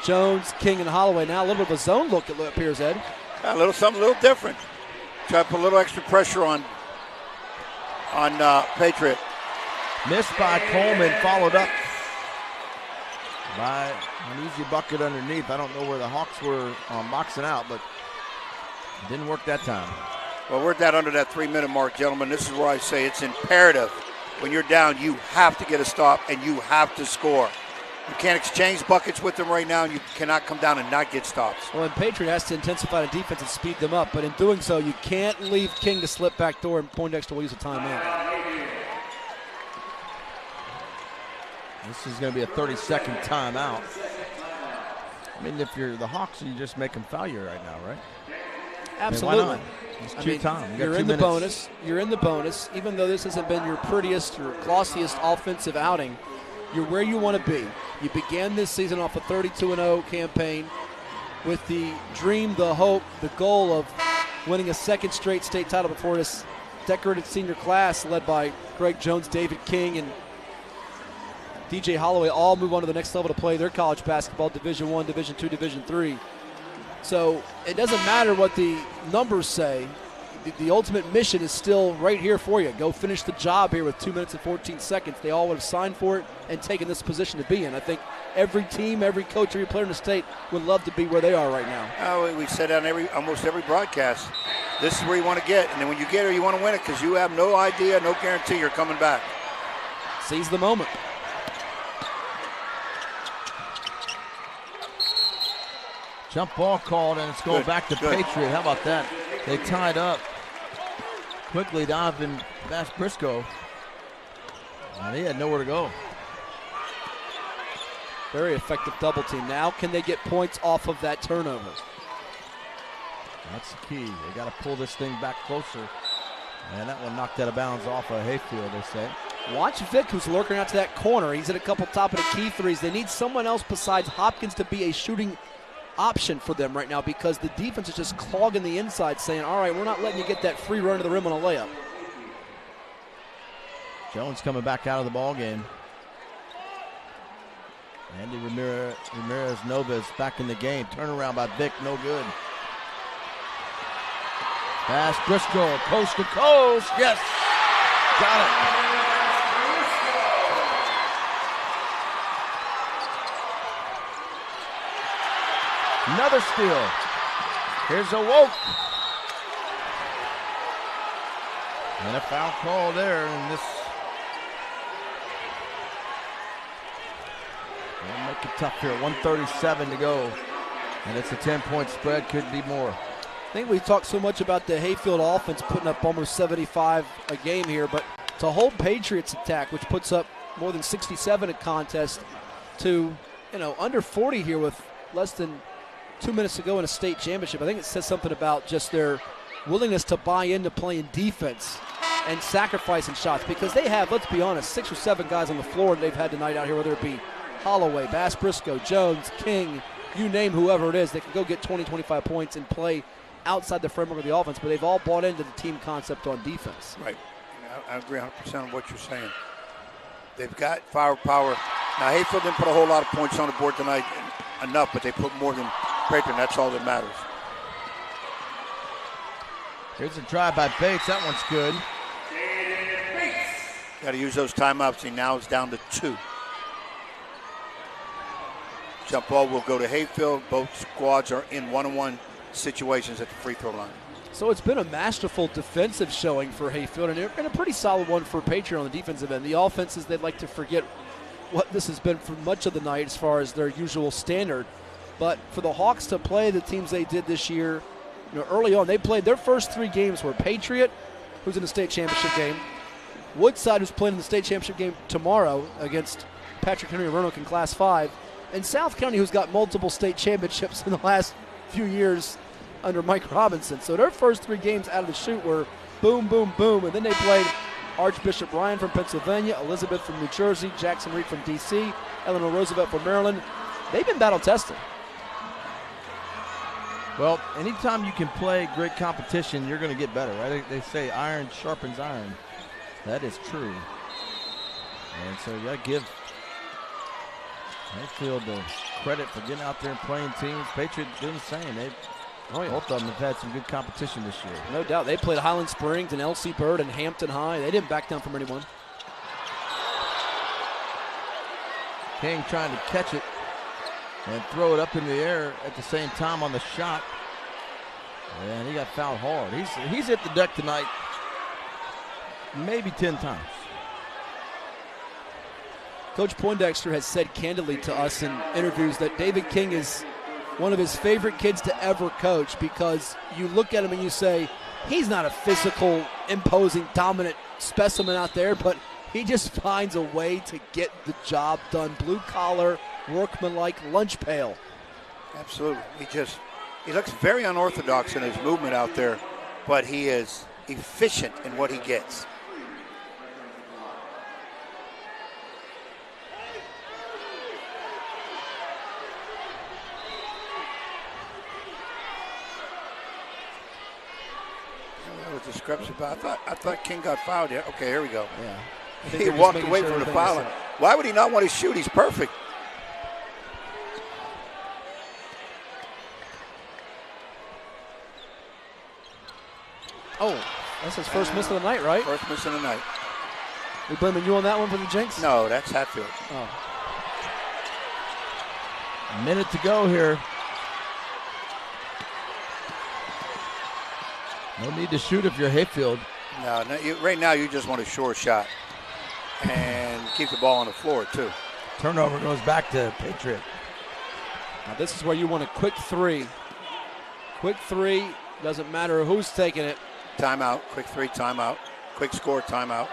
Jones, King, and Holloway. Now a little bit of a zone look, it appears, Ed. A little something a little different. Try to put a little extra pressure on Patriot. Missed by Coleman, followed up by an easy bucket underneath. I don't know where the Hawks were boxing out, but it didn't work that time. Well, we're down under that 3-minute mark, gentlemen. This is where I say it's imperative. When you're down, you have to get a stop and you have to score. You can't exchange buckets with them right now, and you cannot come down and not get stops. Well, and Patriot has to intensify the defense and speed them up, but in doing so, you can't leave King to slip back door, and Poindexter will use a timeout. This is going to be a 30-second timeout. I mean, if you're the Hawks, you just make them foul you right now, right? Absolutely. I mean, why not? Just chew time. You're in the bonus. You're in the bonus. Even though this hasn't been your prettiest or glossiest offensive outing, you're where you want to be. You began this season off a 32-0 campaign with the dream, the hope, the goal of winning a second straight state title before this decorated senior class led by Greg Jones, David King, and DJ Holloway all move on to the next level to play their college basketball, Division I, Division II, Division III. So it doesn't matter what the numbers say. The ultimate mission is still right here for you. Go finish the job here with 2 minutes and 14 seconds. They all would have signed for it and taken this position to be in. I think every team, every coach, every player in the state would love to be where they are right now. We said on almost every broadcast, this is where you want to get. And then when you get here, you want to win it because you have no idea, no guarantee you're coming back. Seize the moment. Jump ball called, and it's going back to Patriot. How about that? They tied up quickly. Donovan Bass-Briscoe, and he had nowhere to go. Very effective double team. Now can they get points off of that turnover? That's the key. They got to pull this thing back closer. And that one knocked out of bounds off of Hayfield, they say. Watch Vic, who's lurking out to that corner. He's at a couple top of the key threes. They need someone else besides Hopkins to be a shooting option for them right now because the defense is just clogging the inside, saying, all right, we're not letting you get that free run to the rim on a layup. Jones coming back out of the ball game. Andy Ramirez-Novas back in the game. Turnaround by Vic, no good. Bass-Briscoe, coast to coast. Yes, got it. Another steal. Here's a Woke. And a foul call there, and this will make it tough here. 1:37 to go, and it's a 10-point spread. Could be more. I think we talked so much about the Hayfield offense putting up almost 75 a game here, but to hold Patriots attack, which puts up more than 67 a contest, to under 40 here with less than 2 minutes to go in a state championship, I think it says something about just their willingness to buy into playing defense and sacrificing shots, because they have, let's be honest, 6 or 7 guys on the floor they've had tonight out here, whether it be Holloway, Bass Briscoe, Jones, King, you name whoever it is, they can go get 20, 25 points and play outside the framework of the offense, but they've all bought into the team concept on defense. Right. I agree 100% on what you're saying. They've got firepower. Now, Hayfield didn't put a whole lot of points on the board tonight, enough, but they put more than Patriot, and that's all that matters. Here's a try by Bates. That one's good. Got to use those timeouts. He now is down to 2. Jump ball will go to Hayfield. Both squads are in one-on-one situations at the free throw line. So it's been a masterful defensive showing for Hayfield, and a pretty solid one for Patriot on the defensive end. The offenses, they'd like to forget what this has been for much of the night as far as their usual standard. But for the Hawks to play the teams they did this year, early on, they played their first 3 games were Patriot, who's in the state championship game, Woodside, who's playing in the state championship game tomorrow against Patrick Henry and Roanoke in Class 5, and South County, who's got multiple state championships in the last few years under Mike Robinson. So their first 3 games out of the chute were boom, boom, boom, and then they played Archbishop Ryan from Pennsylvania, Elizabeth from New Jersey, Jackson Reed from D.C., Eleanor Roosevelt from Maryland. They've been battle-tested. Well, anytime you can play great competition, you're going to get better, right? They say iron sharpens iron. That is true. And so you got to give Hayfield the credit for getting out there and playing teams. Patriot doing the same. Both of them have had some good competition this year. No doubt. They played Highland Springs and L.C. Bird and Hampton High. They didn't back down from anyone. King trying to catch it and throw it up in the air at the same time on the shot. And he got fouled hard. He's hit the deck tonight maybe 10 times. Coach Poindexter has said candidly to us in interviews that David King is one of his favorite kids to ever coach, because you look at him and you say, he's not a physical, imposing, dominant specimen out there, but he just finds a way to get the job done. Blue collar, workmanlike, lunch pail. Absolutely. He looks very unorthodox in his movement out there, but he is efficient in what he gets. Discrepancy, but I thought King got fouled. Yeah. Okay, here we go. Yeah. He walked away from the foul. Why would he not want to shoot? He's perfect. Oh, that's his first miss of the night, right? First miss of the night. We blaming you on that one for the jinx? No, that's Hatfield. Oh. A minute to go here. No need to shoot if you're Hayfield. No, right now you just want a sure shot and keep the ball on the floor too. Turnover goes back to Patriot. Now this is where you want a quick 3. Quick 3, doesn't matter who's taking it. Timeout, quick 3, timeout. Quick score, timeout.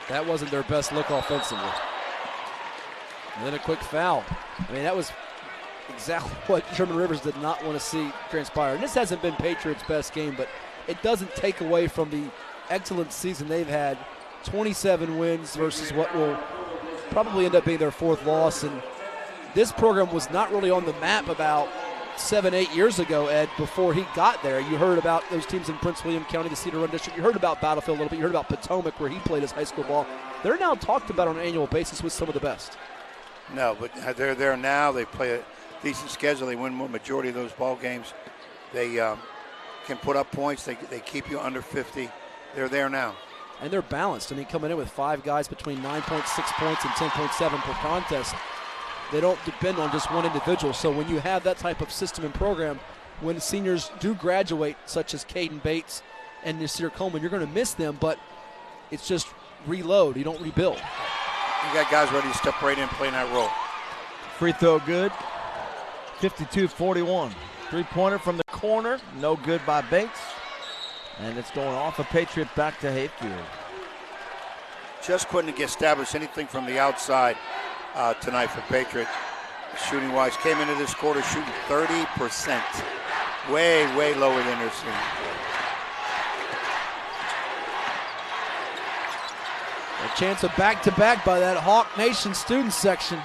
That wasn't their best look offensively. And then a quick foul. I mean, that was exactly what Sherman Rivers did not want to see transpire. And this hasn't been Patriots' best game, but it doesn't take away from the excellent season they've had. 27 wins versus what will probably end up being their 4th loss. And this program was not really on the map about 7-8 years ago, Ed, before he got there. You heard about those teams in Prince William County, the Cedar Run District. You heard about Battlefield a little bit. You heard about Potomac, where he played his high school ball. They're now talked about on an annual basis with some of the best. No, but they're there now. They play a decent schedule. They win more majority of those ball games. They can put up points. They keep you under 50. They're there now. and they're balanced. I mean, coming in with 5 guys between 9.6 points and 10.7 per contest. They don't depend on just one individual. So when you have that type of system and program, when seniors do graduate, such as Caden Bates and Nasir Coleman, you're going to miss them, but it's just reload. You don't rebuild. You got guys ready to step right in, playing that role. Free throw good. 52-41. Three-pointer from the corner. No good by Bates. And it's going off a Patriot back to Hayfield. Just couldn't establish anything from the outside tonight for Patriot. Shooting-wise, came into this quarter shooting 30%. Way, way lower than they're seeing. A chance of back-to-back by that Hawk Nation student section.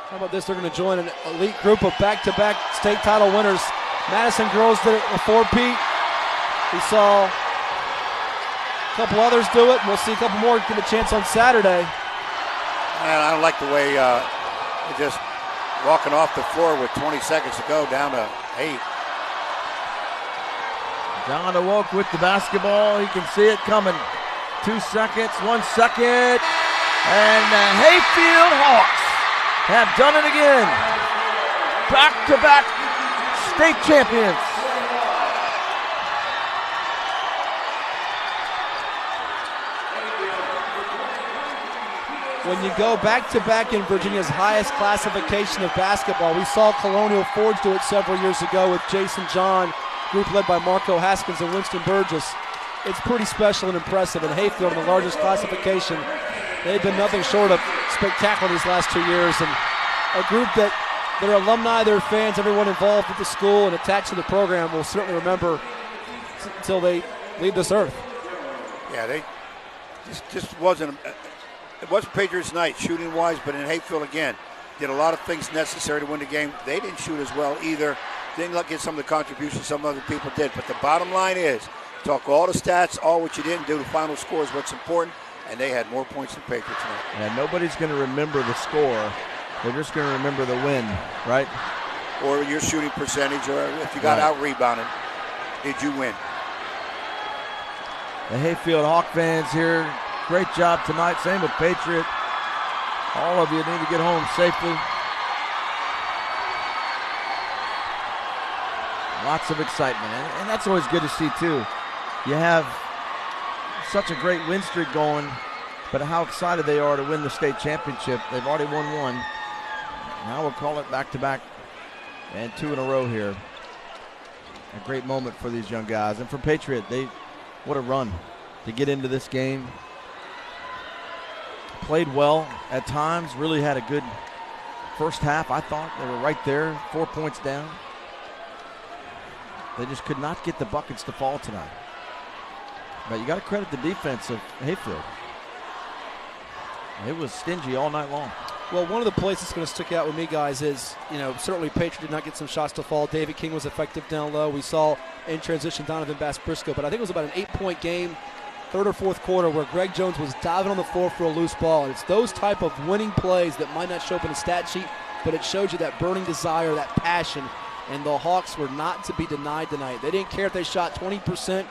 How about this? They're going to join an elite group of back-to-back state title winners. Madison girls did it in a 4-peat. We saw a couple others do it. We'll see a couple more get a chance on Saturday. Man, I don't like the way they're just walking off the floor with 20 seconds to go, down to 8. John awoke with the basketball. He can see it coming. 2 seconds, 1 second. And the Hayfield Hawks have done it again. Back-to-back state champions. When you go back-to-back in Virginia's highest classification of basketball, we saw Colonial Forge do it several years ago with Jason John, group led by Marco Haskins and Winston Burgess. It's pretty special and impressive. And Hayfield in the largest classification, they've been nothing short of spectacular these last 2 years. And a group that their alumni, their fans, everyone involved with the school and attached to the program will certainly remember until they leave this earth. Yeah, they just wasn't. It was Patriots' night shooting-wise, but in Hayfield again, did a lot of things necessary to win the game. They didn't shoot as well either. Didn't get some of the contributions some other people did. But the bottom line is, talk all the stats, all what you didn't do. The final score is what's important, and they had more points than Patriots tonight. Yeah, nobody's going to remember the score. They're just going to remember the win, right? Or your shooting percentage, or if you got out-rebounded, did you win? The Hayfield Hawk fans here, great job tonight. Same with Patriot. All of you need to get home safely. Lots of excitement, and that's always good to see too. You have such a great win streak going, but how excited they are to win the state championship. They've already won one. Now we'll call it back-to-back and 2 in a row here. A great moment for these young guys. And for Patriot, what a run to get into this game. Played well at times, really had a good first half. I thought they were right there, 4 points down. They just could not get the buckets to fall tonight. But you got to credit the defense of Hayfield. It was stingy all night long. Well, one of the plays that's going to stick out with me, guys, is, certainly Patriot did not get some shots to fall. David King was effective down low. We saw in transition Donovan Bass-Briscoe, but I think it was about an 8-point game, third or fourth quarter, where Greg Jones was diving on the floor for a loose ball. And it's those type of winning plays that might not show up in a stat sheet, but it shows you that burning desire, that passion. And the Hawks were not to be denied tonight. They didn't care if they shot 20%.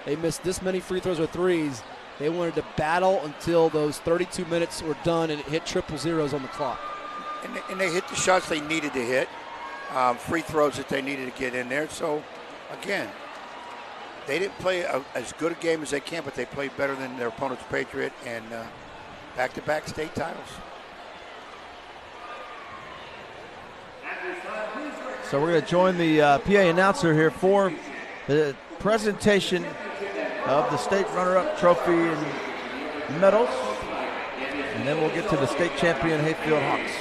They missed this many free throws or threes. They wanted to battle until those 32 minutes were done and it hit triple zeros on the clock. And they hit the shots they needed to hit, free throws that they needed to get in there. So, again, they didn't play as good a game as they can, but they played better than their opponents, Patriot, and back-to-back state titles. So we're going to join the PA announcer here for the presentation of the state runner-up trophy and medals. And then we'll get to the state champion Hayfield Hawks.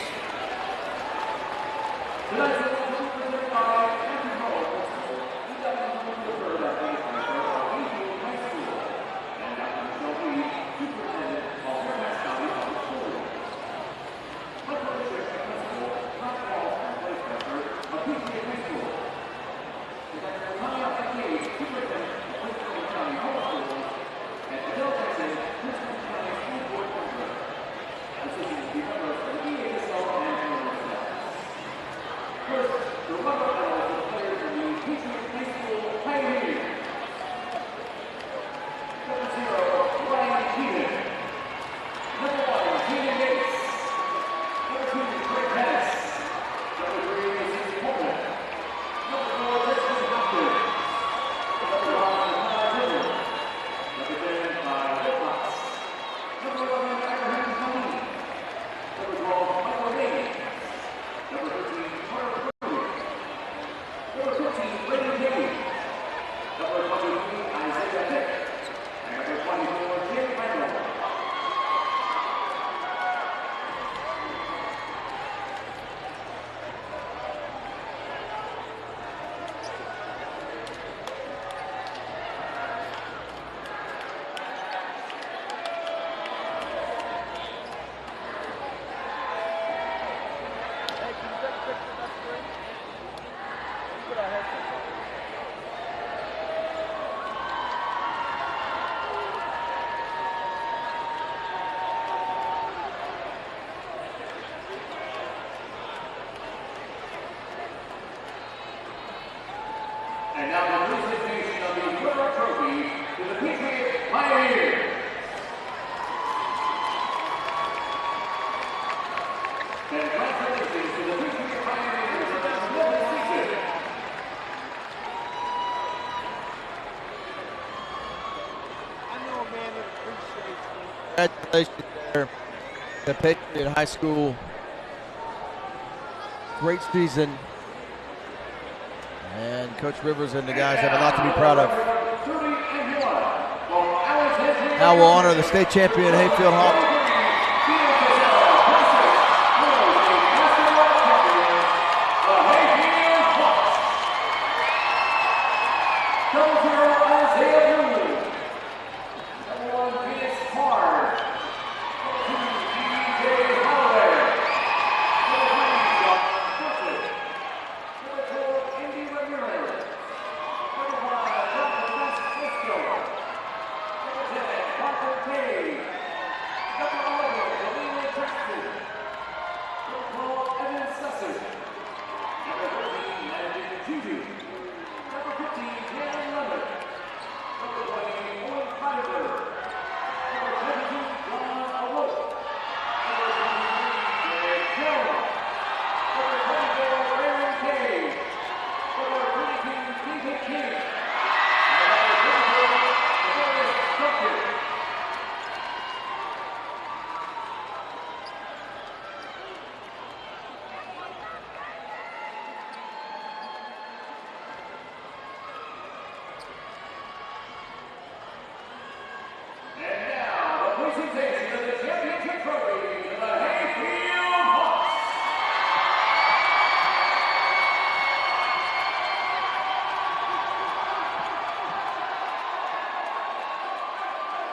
And now the presentation of the Silver Trophy to the Patriot Pioneers. Congratulations to the Patriot Pioneers for their global season. Congratulations there, the Patriot High School. Great season. And Coach Rivers and the guys have a lot to be proud of. Now we'll honor the state champion Hayfield Hawks.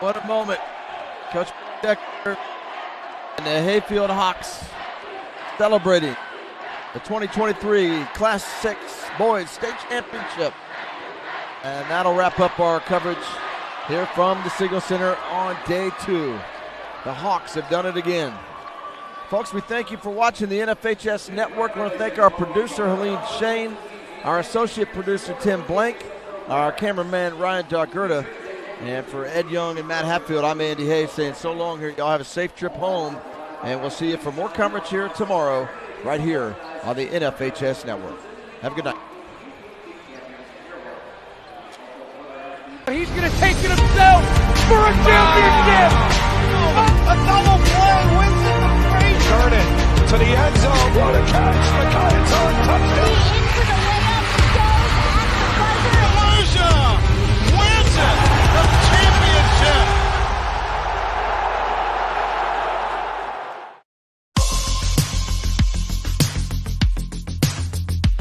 What a moment. Coach Decker and the Hayfield Hawks celebrating the 2023 Class 6 Boys State Championship. And that'll wrap up our coverage here from the Siegel Center on day 2. The Hawks have done it again. Folks, we thank you for watching the NFHS Network. I want to thank our producer, Helene Shane, our associate producer, Tim Blank, our cameraman, Ryan Daggerta. And for Ed Young and Matt Hatfield, I'm Andy Hayes saying so long here. Y'all have a safe trip home, and we'll see you for more coverage here tomorrow right here on the NFHS Network. Have a good night. He's going to take it himself for a championship. A double play wins it the race. Turn it to the end zone. What a catch. The Giants on touchdown.